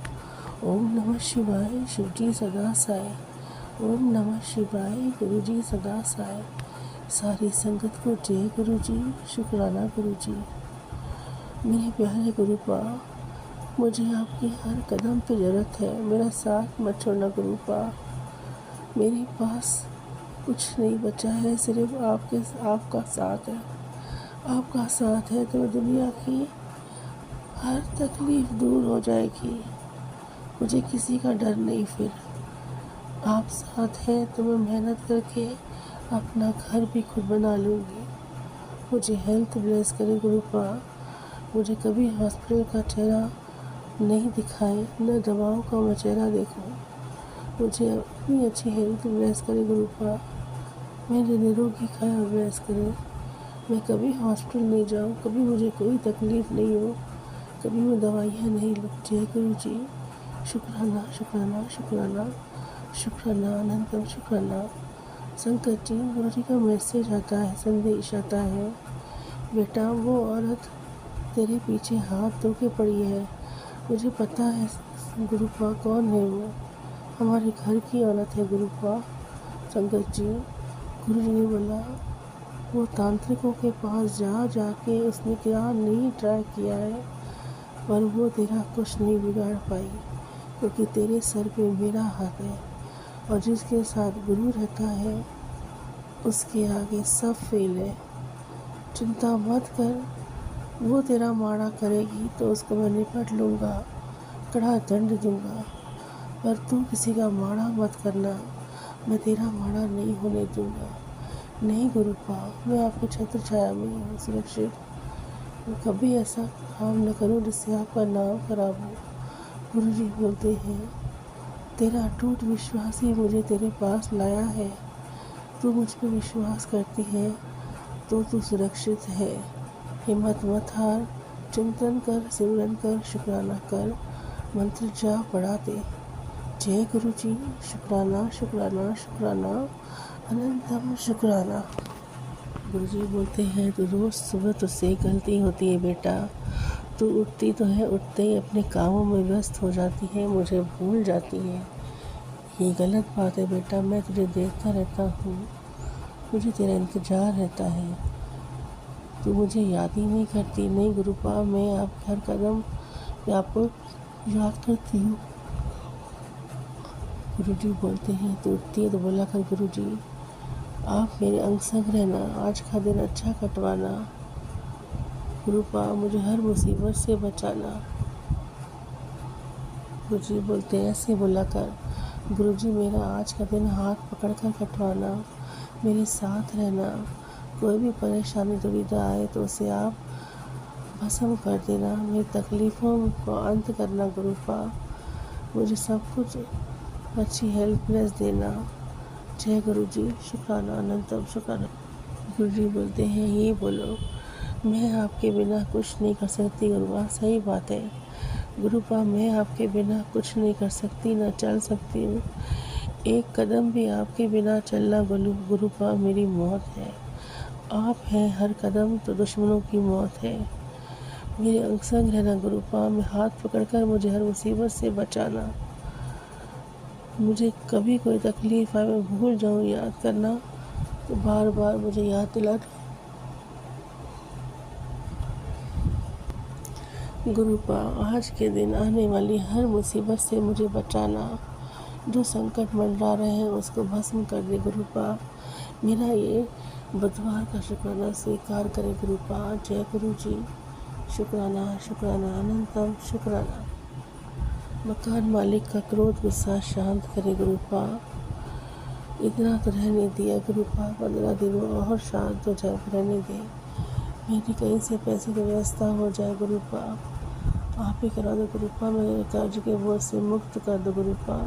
ओम नमः शिवाय, शिव जी सदा साय। ओम नमः शिवाय, गुरु जी सदा साय। सारी संगत को जय गुरु जी, शुक्राना गुरु जी। मेरे प्यारे गुरुपा, मुझे आपकी हर कदम पे ज़रूरत है, मेरा साथ मत छोड़ना गुरुपा। मेरे पास कुछ नहीं बचा है, सिर्फ आपका साथ है। आपका साथ है तो दुनिया की हर तकलीफ दूर हो जाएगी। मुझे किसी का डर नहीं फिर। आप साथ हैं तो मैं मेहनत करके अपना घर भी खुद बना लूँगी। मुझे हेल्थ ब्लेस करे गुरुपा, मुझे कभी हॉस्पिटल का चेहरा नहीं दिखाए, न दवाओं का मैं चेहरा देखूँ। मुझे अपनी अच्छी हेल्थ ब्लेस करे गुरुपा, मेरे निरोगी काया ब्लेस करे। मैं कभी हॉस्पिटल नहीं जाऊँ, कभी मुझे कोई तकलीफ़ नहीं हो, कभी मैं दवाइयाँ नहीं लूँ। जय गुरु जी, शुक्राना शुक्राना शुक्राना शुक्राना, अनंतम शुक्राना। संकट जी, गुरु जी का मैसेज आता है, संदेश आता है। बेटा, वो औरत तेरे पीछे हाथ धो के पड़ी है। मुझे पता है गुरुपा कौन है वो। हमारे घर की औरत है गुरुपा। संकट जी, गुरु जी ने बोला, वो तांत्रिकों के पास जाके उसने क्या नहीं ट्राई किया है, पर वो तेरा कुछ नहीं बिगाड़ पाई, क्योंकि तेरे सर पे मेरा हाथ है। और जिसके साथ गुरु रहता है उसके आगे सब फेल है। चिंता मत कर, वो तेरा माड़ा करेगी तो उसको मैं निपट लूँगा, कड़ा दंड दूँगा। पर तू किसी का माड़ा मत करना, मैं तेरा माड़ा नहीं होने दूँगा। नहीं गुरुपा, मैं आपकी छत्र छाया में हूँ सुरक्षित। मैं कभी ऐसा काम न करूँ जिससे आपका नाम खराब हो। गुरु जी बोलते हैं, तेरा अटूट विश्वास ही मुझे तेरे पास लाया है। तू मुझ पर विश्वास करती है तो तू सुरक्षित है। हिम्मत मत हार, चिंतन कर, सिमरन कर, शुक्राना कर, मंत्र जाप बढ़ा दे। जय गुरु जी। शुक्राना शुक्राना शुक्राना, अनंतम शुक्राना। गुरु जी बोलते हैं, तो रोज़ सुबह तुझसे गलती होती है बेटा। तू उठती तो है, उठते ही अपने कामों में व्यस्त हो जाती है, मुझे भूल जाती है। ये गलत बात है बेटा। मैं तुझे देखता रहता हूँ, मुझे तेरा इंतज़ार रहता है, तू मुझे याद ही नहीं करती। नहीं गुरुपा, मैं आप हर कदम पे आपको याद करती हूँ। गुरु जी बोलते हैं, तो उठती है तो बोला कर, गुरु जी आप मेरे अंग संग रहना, आज का दिन अच्छा कटवाना। गुरुपा, मुझे हर मुसीबत से बचाना। गुरु जी बोलते हैं, ऐसे बोला कर, गुरु जी मेरा आज का दिन हाथ पकड़ कर कटवाना, मेरे साथ रहना। कोई भी परेशानी दुविधा आए तो उसे आप भस्म कर देना, मेरी तकलीफ़ों को अंत करना। गुरुपा, मुझे सब कुछ अच्छी हेल्पनेस देना। जय गुरु जी। शुक्राना, अनंतम शुक्राना। गुरु जी बोलते हैं, ये बोलो, मैं आपके बिना कुछ नहीं कर सकती। गुरुपा, सही बात है गुरुपा, मैं आपके बिना कुछ नहीं कर सकती, ना चल सकती हूँ। एक कदम भी आपके बिना चलना गुरुपा मेरी मौत है। आप हैं हर कदम तो दुश्मनों की मौत है। मेरे अंग संग रहना गुरुपा, मैं हाथ पकड़कर मुझे हर मुसीबत से बचाना। मुझे कभी कोई तकलीफ़ आए, मैं भूल जाऊँ याद करना, तो बार बार मुझे याद दिलाना। गुरुपा, आज के दिन आने वाली हर मुसीबत से मुझे बचाना। जो संकट मंडरा रहे हैं उसको भस्म कर दे गुरुपा। मेरा ये बुधवार का शुक्राना स्वीकार करे गुरुपा। जय गुरु जी। शुक्राना शुक्राना, अनंतम शुक्राना। मकान मालिक का क्रोध गुस्सा शांत करे गुरुपा। इतना तो रहने दिया गुरुपा, 15 दिन और शांत हो जाए, रहने दे। मेरी कहीं से पैसे की व्यवस्था हो जाए गुरुपा। आप ही करा दो गुरुपा, मेरे कर्ज के बोझ से मुक्त कर दो गुरुपा।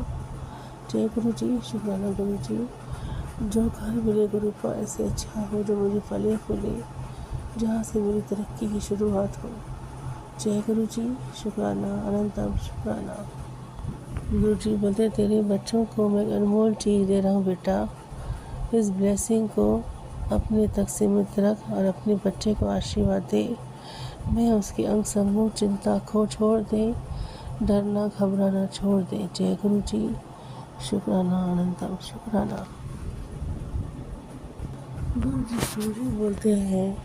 जय गुरु जी। शुक्राना गुरु जी। जो घर मिले गुरुपा ऐसे अच्छा हो, जो मुझे फले फूले, जहाँ से मेरी तरक्की की शुरुआत हो। जय गुरु जी। शुक्राना, अनंतम शुक्राना। गुरु जी बोलते, तेरे बच्चों को मैं अनमोल चीज़ दे रहा हूँ बेटा। इस ब्लेसिंग को अपने तक सीमित रख और अपने बच्चे को आशीर्वाद दे। मैं उसके अंग संग चिंता को छोड़ दे, डरना घबराना छोड़ दे। जय गुरु जी। शुक्राना, अनंतम शुक्राना। गुरु जी बोलते हैं,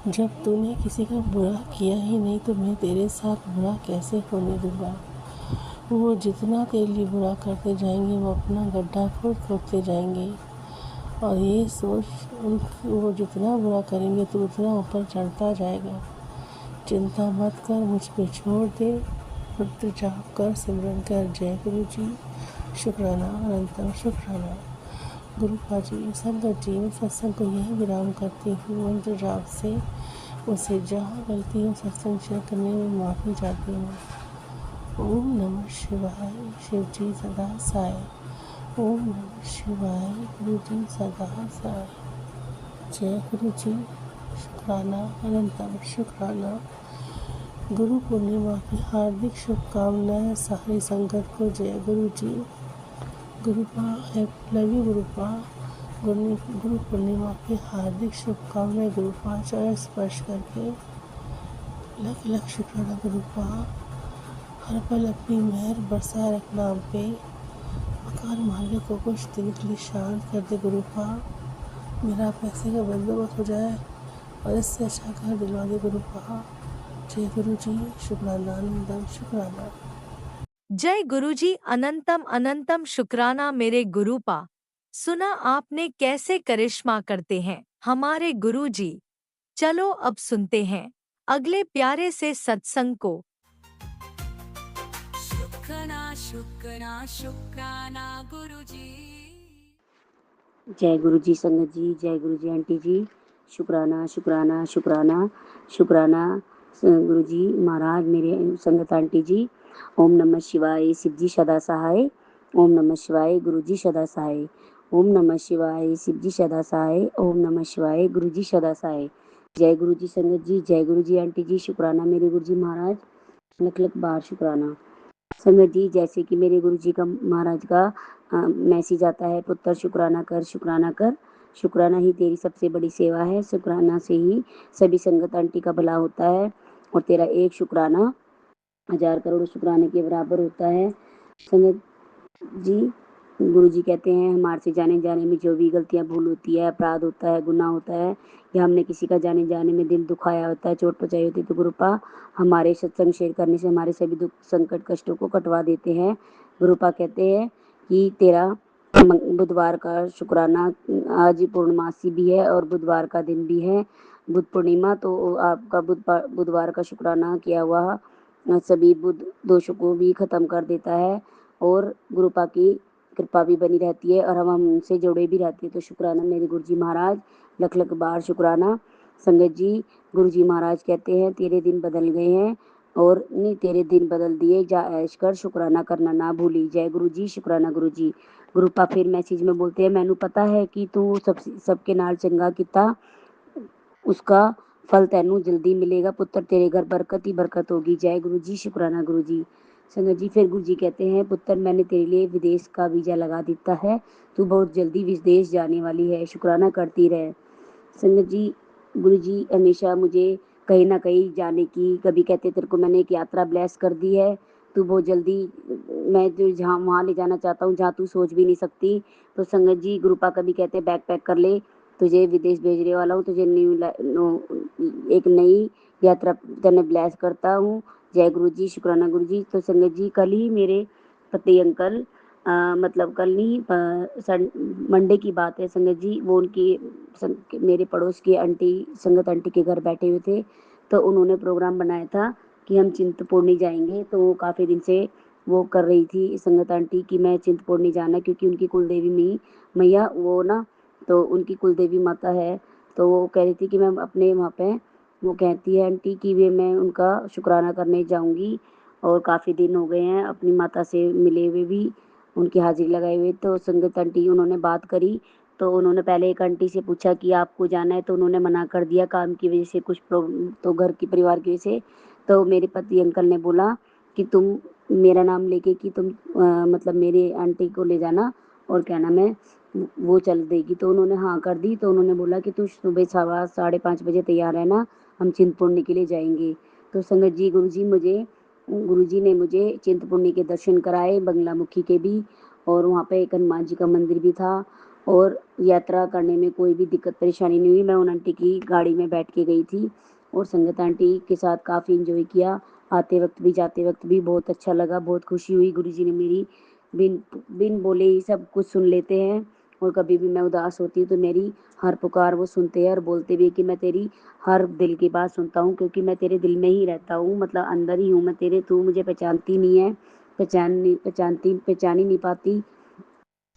जब तूने किसी का बुरा किया ही नहीं तो मैं तेरे साथ बुरा कैसे होने दूँगा। वो जितना तेरे लिए बुरा करते जाएंगे वो अपना गड्ढा खुद खोदते जाएंगे। और ये सोच, वो जितना बुरा करेंगे तो उतना ऊपर चढ़ता जाएगा। चिंता मत कर, मुझ पे छोड़ दे, मंत्र जाप कर, सिमरन कर। जय गुरु जी। शुक्राना, अनंतम शुक्राना। गुरुपा जी, संगत जी, मैं सत्संग को यही विराम करती हूँ। मंत्र जाप से उसे जहाँ गलती हो सत्संग शेयर करने में माफ़ी चाहती हूँ। ओम नमः शिवाय। शिव जी सदा साय। ओम नमः शिवाय। गुरु जी सदा साय। जय गुरु जी। शुक्राना, अनंतम शुक्राना। गुरु पूर्णिमा की हार्दिक शुभकामनाएं सारी संगत को। जय गुरु जी। गुरुपा, लव यू गुरुपा। गुरु पूर्णिमा की हार्दिक शुभकामनाएं गुरुपा। चरण स्पर्श करके लख लख शुक्राना गुरुपा। हर पल अपनी मेहर बरसाए रखना हम पे। मकान मालिक को कुछ दिन के लिए शांत कर दे गुरुपा। मेरा पैसे का बंदोबस्त हो जाए और इससे अच्छा घर दिलवा दे गुरुपा। जय गुरु जी। शुक्राना अनंतम शुक्राना। जय गुरुजी अनंतम अनंतम शुक्राना मेरे गुरुपा। सुना आपने कैसे करिश्मा करते हैं हमारे गुरुजी। चलो अब सुनते हैं अगले प्यारे से सत्संग को। शुक्राना शुक्राना शुक्राना गुरुजी। जय गुरु जी संगत जी, जय गुरु जी आंटी जी। शुक्राना शुक्राना शुक्राना शुक्राना गुरु जी महाराज, मेरे संगत आंटी जी। ओम नमः शिवाय, शिव जी सदा सहाय। ओम नमः शिवाय, गुरु जी सदा सहाय। ओम नमः शिवाय, शिव जी सदा सहाय। ओम नमः शिवाय, गुरु जी सदा सहाय। जय गुरु जी संगत जी, जय गुरु जी आंटी जी। शुक्राना मेरे गुरु जी महाराज, लख लख बार शुक्राना। संगत जी, जैसे कि मेरे गुरु जी का महाराज का मैसेज आता है, पुत्र शुक्राना कर, शुक्राना कर। शुक्राना ही तेरी सबसे बड़ी सेवा है। शुक्राना से ही सभी संगत आंटी का भला होता है और तेरा एक शुक्राना 1000 करोड़ शुक्राने के बराबर होता है। संगत जी, गुरु जी कहते हैं हमारे से जाने जाने में जो भी गलतियां भूल होती है, अपराध होता है, गुनाह होता है, या हमने किसी का जाने जाने में दिल दुखाया होता है, चोट पहुंचाई होती है, तो गुरुपा हमारे सत्संग शेयर करने से हमारे सभी दुख संकट कष्टों को कटवा देते हैं। गुरुपा कहते हैं कि तेरा बुधवार का शुक्राना, आज पूर्णमासी भी है और बुधवार का दिन भी है, बुध पूर्णिमा, तो आपका बुधवार का शुक्राना किया हुआ सभी बुध दोषों को भी खत्म कर देता है और गुरुपा की कृपा भी बनी रहती है और हम उनसे जुड़े भी रहते हैं। तो शुक्राना मेरे गुरु जी महाराज, लख लख बार शुक्राना। संगत जी, गुरु जी महाराज कहते हैं तेरे दिन बदल गए हैं और नहीं तेरे दिन बदल दिए, जा ऐश कर, शुक्राना करना ना भूली। जय गुरु जी, शुक्राना गुरु जी। गुरुपा फिर मैसेज में बोलते हैं, मैनू पता है कि तू सबके नाल चंगा किता, उसका फल तैनू जल्दी मिलेगा पुत्र, तेरे घर बरकत ही बरकत होगी। जय गुरु जी, शुक्राना गुरु जी। संगत जी, फिर गुरु जी कहते हैं, पुत्र मैंने तेरे लिए विदेश का वीजा लगा दिया है, तू बहुत जल्दी विदेश जाने वाली है, शुक्राना करती रहे। संगत जी, गुरु जी हमेशा मुझे कहीं ना कहीं जाने की, कभी कहते तेरे को मैंने एक यात्रा ब्लेस कर दी है, तू बहुत जल्दी, मैं जो जहाँ वहाँ ले जाना चाहता हूँ जहाँ तू सोच भी नहीं सकती। तो संगत जी, गुरुपा कभी कहते बैग पैक कर ले, तुझे विदेश भेजने वाला हूँ, तुझे एक नई यात्रा तेने ब्लेस करता हूँ। जय गुरु जी, शुक्राना गुरु जी। तो संगत जी, कल ही मेरे पति अंकल मतलब कल नहीं मंडे की बात है संगत जी, वो उनकी मेरे पड़ोस की आंटी, संगत आंटी के घर बैठे हुए थे, तो उन्होंने प्रोग्राम बनाया था कि हम चिंतपूर्णी जाएंगे। तो वो काफ़ी दिन से वो कर रही थी संगत आंटी कि मैं चिंतपूर्णी जाना, क्योंकि उनकी कुलदेवी मैया वो ना, तो उनकी कुलदेवी माता है, तो वो कह रही थी कि मैं अपने वहाँ पे, वो कहती है आंटी कि वे मैं उनका शुक्राना करने जाऊँगी और काफ़ी दिन हो गए हैं अपनी माता से मिले हुए भी, उनकी हाजिरी लगाए हुए। तो संगत आंटी उन्होंने बात करी, तो उन्होंने पहले एक आंटी से पूछा कि आपको जाना है, तो उन्होंने मना कर दिया काम की वजह से, कुछ प्रॉब्लम तो घर की परिवार की वजह से। तो मेरे पति अंकल ने बोला कि तुम मेरा नाम लेके कि तुम मतलब मेरे आंटी को ले जाना और कहना मैं वो चल देगी। तो उन्होंने हाँ कर दी। तो उन्होंने बोला कि तू सुबह 5:30 बजे तैयार रहना, हम चिंतपूर्णी के लिए जाएंगे। तो संगत जी, गुरु जी ने मुझे चिंतपूर्णी के दर्शन कराए, बंगलामुखी के भी, और वहाँ पे एक हनुमान जी का मंदिर भी था और यात्रा करने में कोई भी दिक्कत परेशानी नहीं हुई। मैं उन आंटी की गाड़ी में बैठ के गई थी और संगत आंटी के साथ काफ़ी इंजॉय किया, आते वक्त भी जाते वक्त भी बहुत अच्छा लगा, बहुत खुशी हुई। गुरु जी ने मेरी बिन बिन बोले ही सब कुछ सुन लेते हैं और कभी भी मैं उदास होती हूँ तो मेरी हर पुकार वो सुनते हैं और बोलते भी कि मैं तेरी हर दिल की बात सुनता हूँ, क्योंकि मैं तेरे दिल में ही रहता हूँ, मतलब अंदर ही हूँ मैं तेरे, तू मुझे पहचानती नहीं है, पहचान ही नहीं पाती।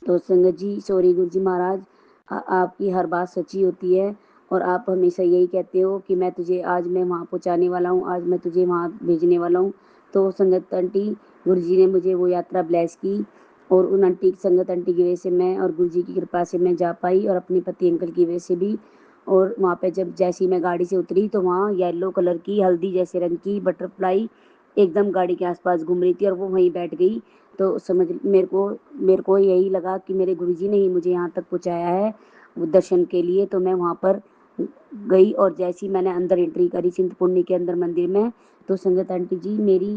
तो संगत जी, सॉरी गुरु जी महाराज, आपकी हर बात सच्ची होती है और आप हमेशा यही कहते हो कि मैं तुझे आज मैं वहाँ पहुँचाने वाला हूँ, आज मैं तुझे वहाँ भेजने वाला हूँ। तो संगत आंटी, गुरु जी ने मुझे वो यात्रा ब्लेस की और उन आंटी संगत आंटी की वजह से मैं और गुरु जी की कृपा से मैं जा पाई और अपने पति अंकल की वजह से भी। और वहाँ पे जब जैसी मैं गाड़ी से उतरी तो वहाँ येलो कलर की हल्दी जैसे रंग की बटरफ्लाई एकदम गाड़ी के आसपास घूम रही थी और वो वहीं बैठ गई। तो समझ मेरे को यही लगा कि मेरे गुरुजी ने ही मुझे यहाँ तक पहुँचाया है। दर्शन के लिए, तो मैं वहाँ पर गई और जैसे ही मैंने अंदर एंट्री करी चिंतपूर्णी के अंदर मंदिर में, तो संगत आंटी जी मेरी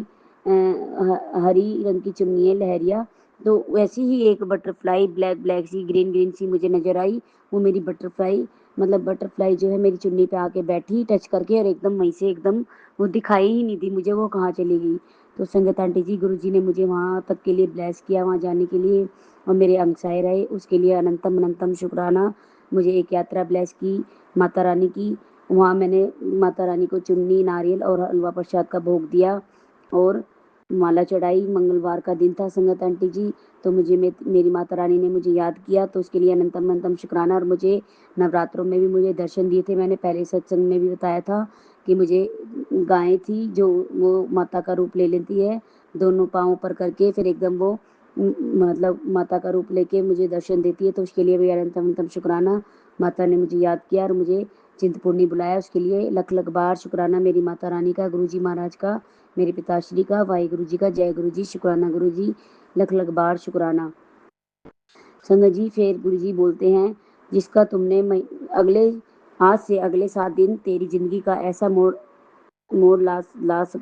हरी रंग की चुन्नी है लहरिया, तो वैसी ही एक बटरफ्लाई ब्लैक ब्लैक सी ग्रीन ग्रीन सी मुझे नज़र आई। वो मेरी बटरफ्लाई मतलब बटरफ्लाई जो है मेरी चुन्नी पे आके बैठी टच करके, और एकदम वहीं से एकदम वो दिखाई ही नहीं दी मुझे वो कहाँ चली गई। तो संगत आंटी जी गुरुजी ने मुझे वहाँ तक के लिए ब्लेस किया, वहाँ जाने के लिए, और मेरे अंग सहे रहे, उसके लिए अनंतम अनंतम शुक्राना। मुझे एक यात्रा ब्लेस की माता रानी की, वहाँ मैंने माता रानी को चुन्नी नारियल और हलवा प्रसाद का भोग दिया और माला चढ़ाई। मंगलवार का दिन था संगत आंटी जी, तो मुझे मेरी माता रानी ने मुझे याद किया, तो उसके लिए अनंतम अनंतम शुक्राना। और मुझे नवरात्रों में भी मुझे दर्शन दिए थे, मैंने पहले सत्संग में भी बताया था कि मुझे गाय थी जो वो माता का रूप ले लेती है, दोनों पाँव ऊपर करके फिर एकदम वो मतलब माता का रूप लेके मुझे दर्शन देती है, तो उसके लिए भी अनंतम अनंतम शुक्राना। माता ने मुझे याद किया और मुझे चिंतपूर्णी बुलाया, उसके लिए लख लख बार शुक्राना मेरी माता रानी का, गुरु जी महाराज का, मेरे पिताश्री का, वाहिगुरु जी का, जय गुरु जी, शुक्राना गुरु जी, लख लख बार शुक्राना। संगत जी फिर गुरु जी बोलते हैं, जिसका तुमने अगले आज से अगले 7 दिन तेरी जिंदगी का ऐसा मोड़ लास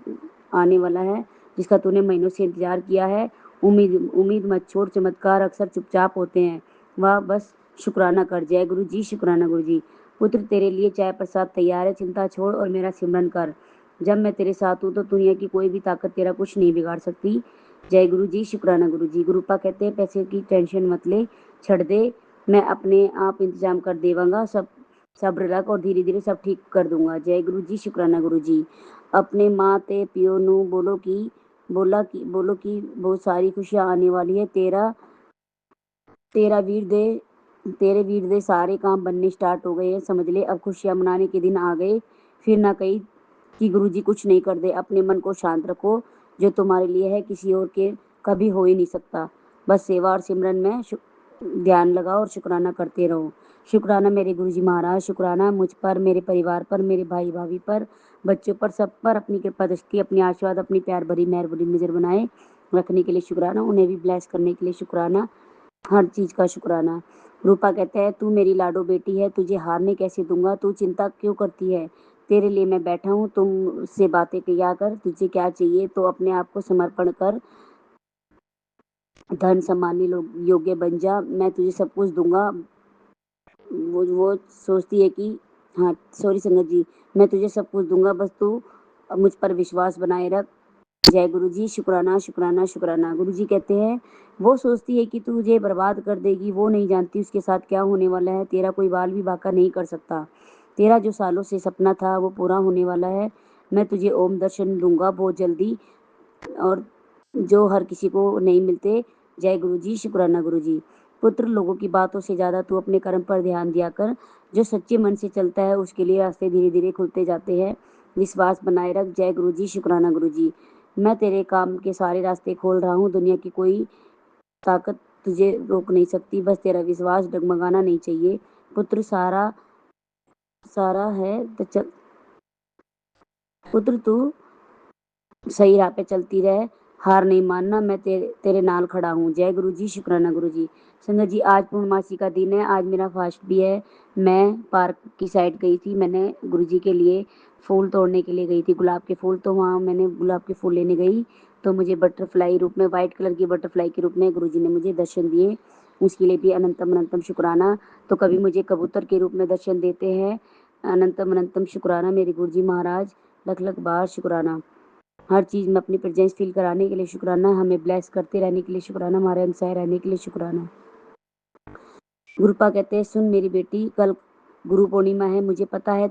आने वाला है जिसका तूने महीनों से इंतजार किया है। उम्मीद उम्मीद मत छोड़, चमत्कार अक्सर चुपचाप होते हैं, वह बस शुक्राना कर। जय गुरु जी, शुक्राना गुरु जी। पुत्र तेरे लिए चाय प्रसाद तैयार है, चिंता छोड़ और मेरा सिमरन कर। जब मैं तेरे साथ हूँ तो दुनिया की कोई भी ताकत तेरा कुछ नहीं बिगाड़ सकती। जय गुरु जी, शुक्राना गुरु जी। गुरुपा कहते हैं पैसे की टेंशन मत ले, छड़ दे, मैं अपने आप इंतजाम कर देवांगा, सब सब्र रख और धीरे धीरे सब ठीक कर दूंगा। जय गुरु जी, शुक्राना गुरु जी। अपने माँ ते पियो नू बोलो कि बहुत सारी खुशियाँ आने वाली है, तेरा वीर दे तेरे वीर दे सारे काम बनने स्टार्ट हो गए हैं, समझ ले अब खुशियाँ मनाने के दिन आ गए। फिर ना कही कि गुरुजी कुछ नहीं कर दे, अपने मन को शांत रखो, जो तुम्हारे लिए है किसी और के कभी हो ही नहीं सकता। बस सेवा और सिमरन में ध्यान लगाओ और शुक्राना करते रहो। शुक्राना मेरे गुरुजी महाराज, शुक्राना मुझ पर, मेरे परिवार पर, मेरे भाई भाभी पर, बच्चों पर, सब पर अपनी कृपा दृष्टि, अपनी आशीर्वाद, अपनी प्यार भरी मेहर भरी नजर बनाए रखने के लिए शुक्राना, उन्हें भी ब्लेस करने के लिए शुक्राना, हर चीज का शुक्राना। रूपा कहता है, तू मेरी लाडो बेटी है, तुझे हारने कैसे दूंगा, तू चिंता क्यों करती है, तेरे लिए मैं बैठा हूँ, तुम से बातें किया कर, तुझे क्या चाहिए तो अपने आप को समर्पण कर, धन सम्मानी योग्य बन जा, मैं तुझे सब कुछ दूंगा। वो सोचती है कि हाँ सॉरी संगत जी, मैं तुझे सब कुछ दूंगा, बस तू मुझ पर विश्वास बनाए रख। जय गुरु जी, शुक्राना शुक्राना शुक्राना। गुरु जी कहते हैं, वो सोचती है कि तू तुझे बर्बाद कर देगी, वो नहीं जानती उसके साथ क्या होने वाला है, तेरा कोई बाल भी बांका नहीं कर सकता, तेरा जो सालों से सपना था वो पूरा होने वाला है। मैं तुझे ओम दर्शन दूंगा बहुत जल्दी, और जो हर किसी को नहीं मिलते। जय गुरु जी, शुक्राना गुरु जी। पुत्र लोगों की बातों से ज़्यादा तू अपने कर्म पर ध्यान दिया कर, जो सच्चे मन से चलता है उसके लिए रास्ते धीरे धीरे खुलते जाते हैं, विश्वास बनाए रख। जय गुरु जी, शुक्राना गुरु जी। मैं तेरे काम के सारे रास्ते खोल रहा हूँ, दुनिया की कोई ताकत तुझे रोक नहीं सकती, बस तेरा विश्वास डगमगाना नहीं चाहिए। पुत्र सारा सारा है तो चल, पुत्र तू सही राह पे चलती रहे, हार नहीं मानना, मैं तेरे नाल खड़ा हूँ। जय गुरु जी, शुक्राना गुरु जी। संगत जी आज पूर्णमासी का दिन है, आज मेरा फास्ट भी है। मैं पार्क की साइड गई थी, मैंने गुरु जी के लिए फूल तोड़ने के लिए गई थी, गुलाब के फूल, तो वहाँ मैंने गुलाब के फूल लेने गई, तो मुझे बटरफ्लाई रूप में, वाइट कलर की बटरफ्लाई के रूप में गुरु जी ने मुझे दर्शन दिए, उसके लिए भी अनंतम अनंतम शुक्राना। तो कभी मुझे कबूतर के रूप में दर्शन देते हैं, अनंतम अनंतम शुक्राना मेरे गुरु जी महाराज, लख लख बार शुक्राना। हर चीज़ में अपनी प्रेजेंस फील कराने के लिए शुक्राना, हमें ब्लेस करते रहने के लिए शुक्राना, हमारे अनुसार रहने के लिए शुक्राना। गुरुपा कहते हैं, सुन मेरी बेटी, कल गुरु पूर्णिमा है, मुझे पता है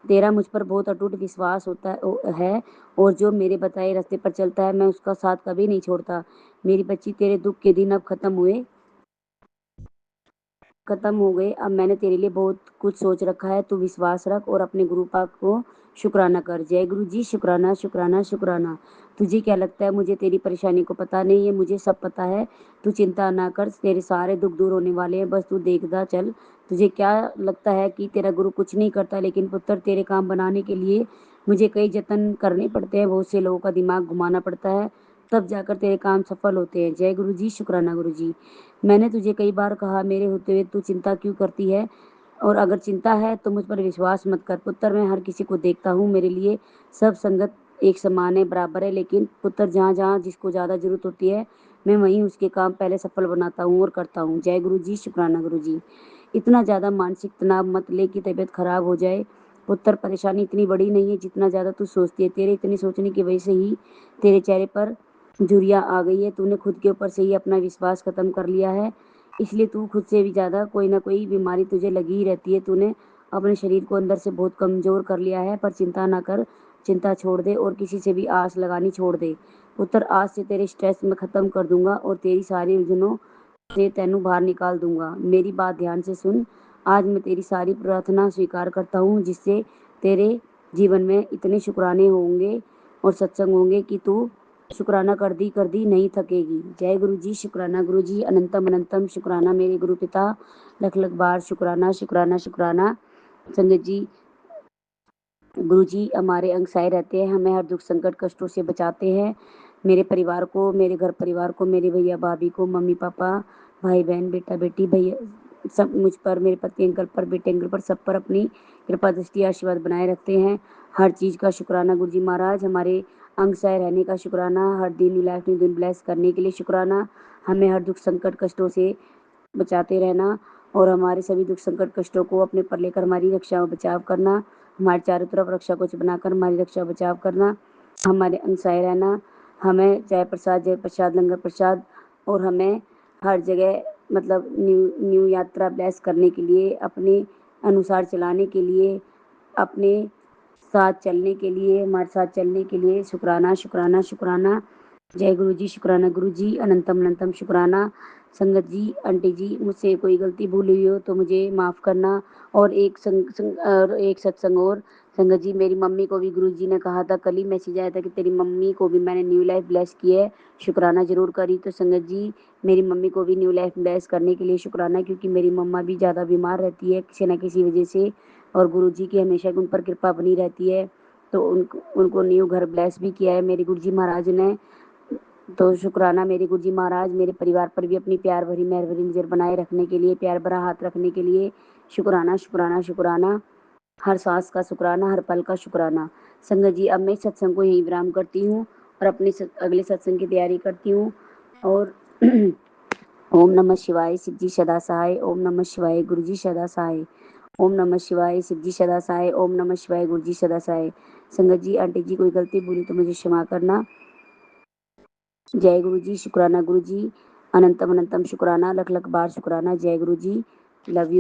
तेरा मुझ पर बहुत अटूट विश्वास होता है, और जो मेरे बताए रास्ते पर चलता है मैं उसका साथ कभी नहीं छोड़ता। मेरी बच्ची, तेरे दुख के दिन अब खत्म हो गए, अब मैंने तेरे लिए बहुत कुछ सोच रखा है, तू विश्वास रख और अपने गुरु पाक को शुक्राना कर। जय गुरु जी, शुक्राना शुक्राना शुक्राना। तुझे क्या लगता है मुझे तेरी परेशानी को पता नहीं है, मुझे सब पता है, तू चिंता ना कर, तेरे सारे दुख दूर होने वाले हैं, बस तू देखता चल। तुझे क्या लगता है कि तेरा गुरु कुछ नहीं करता, लेकिन पुत्र तेरे काम बनाने के लिए मुझे कई जतन करने पड़ते हैं, बहुत से लोगों का दिमाग घुमाना पड़ता है, तब जाकर तेरे काम सफल होते हैं। जय गुरु जी, शुक्राना गुरु जी। मैंने तुझे कई बार कहा, मेरे होते हुए तू चिंता क्यों करती है, और अगर चिंता है तो मुझ पर विश्वास मत कर। पुत्र, मैं हर किसी को देखता हूँ, मेरे लिए सब संगत एक समान है, बराबर है, लेकिन पुत्र जहाँ जहाँ जिसको ज़्यादा जरूरत होती है, मैं वहीं उसके काम पहले सफल बनाता हूँ और करता हूँ। जय गुरु जी, शुक्राना गुरु जी। इतना ज़्यादा मानसिक तनाव मत ले कि तबीयत खराब हो जाए। पुत्र, परेशानी इतनी बड़ी नहीं है जितना ज़्यादा तू सोचती है। तेरे इतनी सोचने की वजह से ही तेरे चेहरे पर झुर्रियाँ आ गई है। तूने खुद के ऊपर से ही अपना विश्वास खत्म कर लिया है, इसलिए तू खुद से भी ज़्यादा कोई ना कोई बीमारी तुझे लगी ही रहती है। तूने अपने शरीर को अंदर से बहुत कमज़ोर कर लिया है, पर चिंता ना कर, चिंता छोड़ दे और किसी से भी आस लगानी छोड़ दे। पुत्र, आज से तेरे स्ट्रेस में ख़त्म कर दूंगा और तेरी सारी उलझनों से तेनू बाहर निकाल दूंगा। मेरी बात ध्यान से सुन। आज मैं तेरी सारी प्रार्थना स्वीकार करता हूँ, जिससे तेरे जीवन में इतने शुक्राने होंगे और सत्संग होंगे कि तू शुक्राना कर दी नहीं थकेगी। जय गुरु जी, शुक्राना गुरु जी, अनंतम अनंतम शुक्राना मेरे गुरु पिता, लख लख बार शुक्राना शुक्राना शुक्राना। संगत जी, गुरु जी हमारे अंग सहाय रहते हैं, हमें हर दुख संकट कष्टों से बचाते हैं। मेरे परिवार को, मेरे घर परिवार को, मेरे भैया भाभी को, मम्मी पापा, भाई बहन, बेटा बेटी, भैया, सब मुझ पर, मेरे पति अंकल पर, बेटे अंकल पर, सब पर अपनी कृपा दृष्टि आशीर्वाद बनाए रखते हैं। हर चीज़ का शुक्राना गुरु जी महाराज। हमारे अंग सहाय रहने का शुक्राना। हर दिन न्यू लाइफ न्यू दिन ब्लेस करने के लिए शुक्राना। हमें हर दुख संकट कष्टों से बचाते रहना और हमारे सभी दुख संकट कष्टों को अपने पर लेकर हमारी रक्षा और बचाव करना। हमारे चारों तरफ रक्षा कवच बनाकर हमारी रक्षा और बचाव करना। हमारे अंग सहाय रहना। हमें जय प्रसाद, जय प्रसाद, लंगर प्रसाद, और हमें हर जगह मतलब न्यू न्यू यात्रा ब्लेस करने के लिए, अपने अनुसार चलाने के लिए, अपने साथ चलने के लिए, हमारे साथ चलने के लिए शुक्राना शुक्राना शुक्राना। जय गुरु जी, शुक्राना गुरु जी, अनंतम अनंतम शुक्राना। संगत जी, आंटी जी, मुझसे कोई गलती भूल हुई हो तो मुझे माफ़ करना। और एक सत्संग और, संगत जी, मेरी मम्मी को भी गुरु जी ने कहा था, कल ही मैसेज आया था कि तेरी मम्मी को भी मैंने न्यू लाइफ ब्लेस की है, शुक्राना जरूर करी। तो संगत जी, मेरी मम्मी को भी न्यू लाइफ ब्लेस करने के लिए शुक्राना, क्योंकि मेरी मम्मा भी ज़्यादा बीमार रहती है किसी न किसी वजह से, और गुरु जी की हमेशा उन पर कृपा बनी रहती है। तो उनको न्यू घर ब्लेस भी किया है मेरे गुरु जी महाराज ने। तो शुक्राना मेरे गुरु जी महाराज। मेरे परिवार पर भी अपनी प्यार भरी मेहर भरी नज़र बनाए रखने के लिए, प्यार भरा हाथ रखने के लिए शुक्राना शुक्राना शुक्राना। हर सांस का शुक्राना, हर पल का शुक्राना। संगत जी, अब मैं इस सत्संग को यहीं विराम करती हूँ और अपने अगले सत्संग की तैयारी करती हूँ। और ओम नमः शिवाय, शिव जी सदा सहाय। ओम नमः शिवाय, गुरु जी सदा सहाय। ओम नमः शिवाय, शिव जी सदा सहाय। ओम नमः शिवाय, गुरु जी सदा सहाय। संगत जी, आंटी जी, कोई गलती भूली तो मुझे क्षमा करना। जय गुरु जी, शुक्राना गुरु जी, अनंतम अनंतम शुक्राना, लख लख बार शुक्राना। जय गुरु जी, लव यू।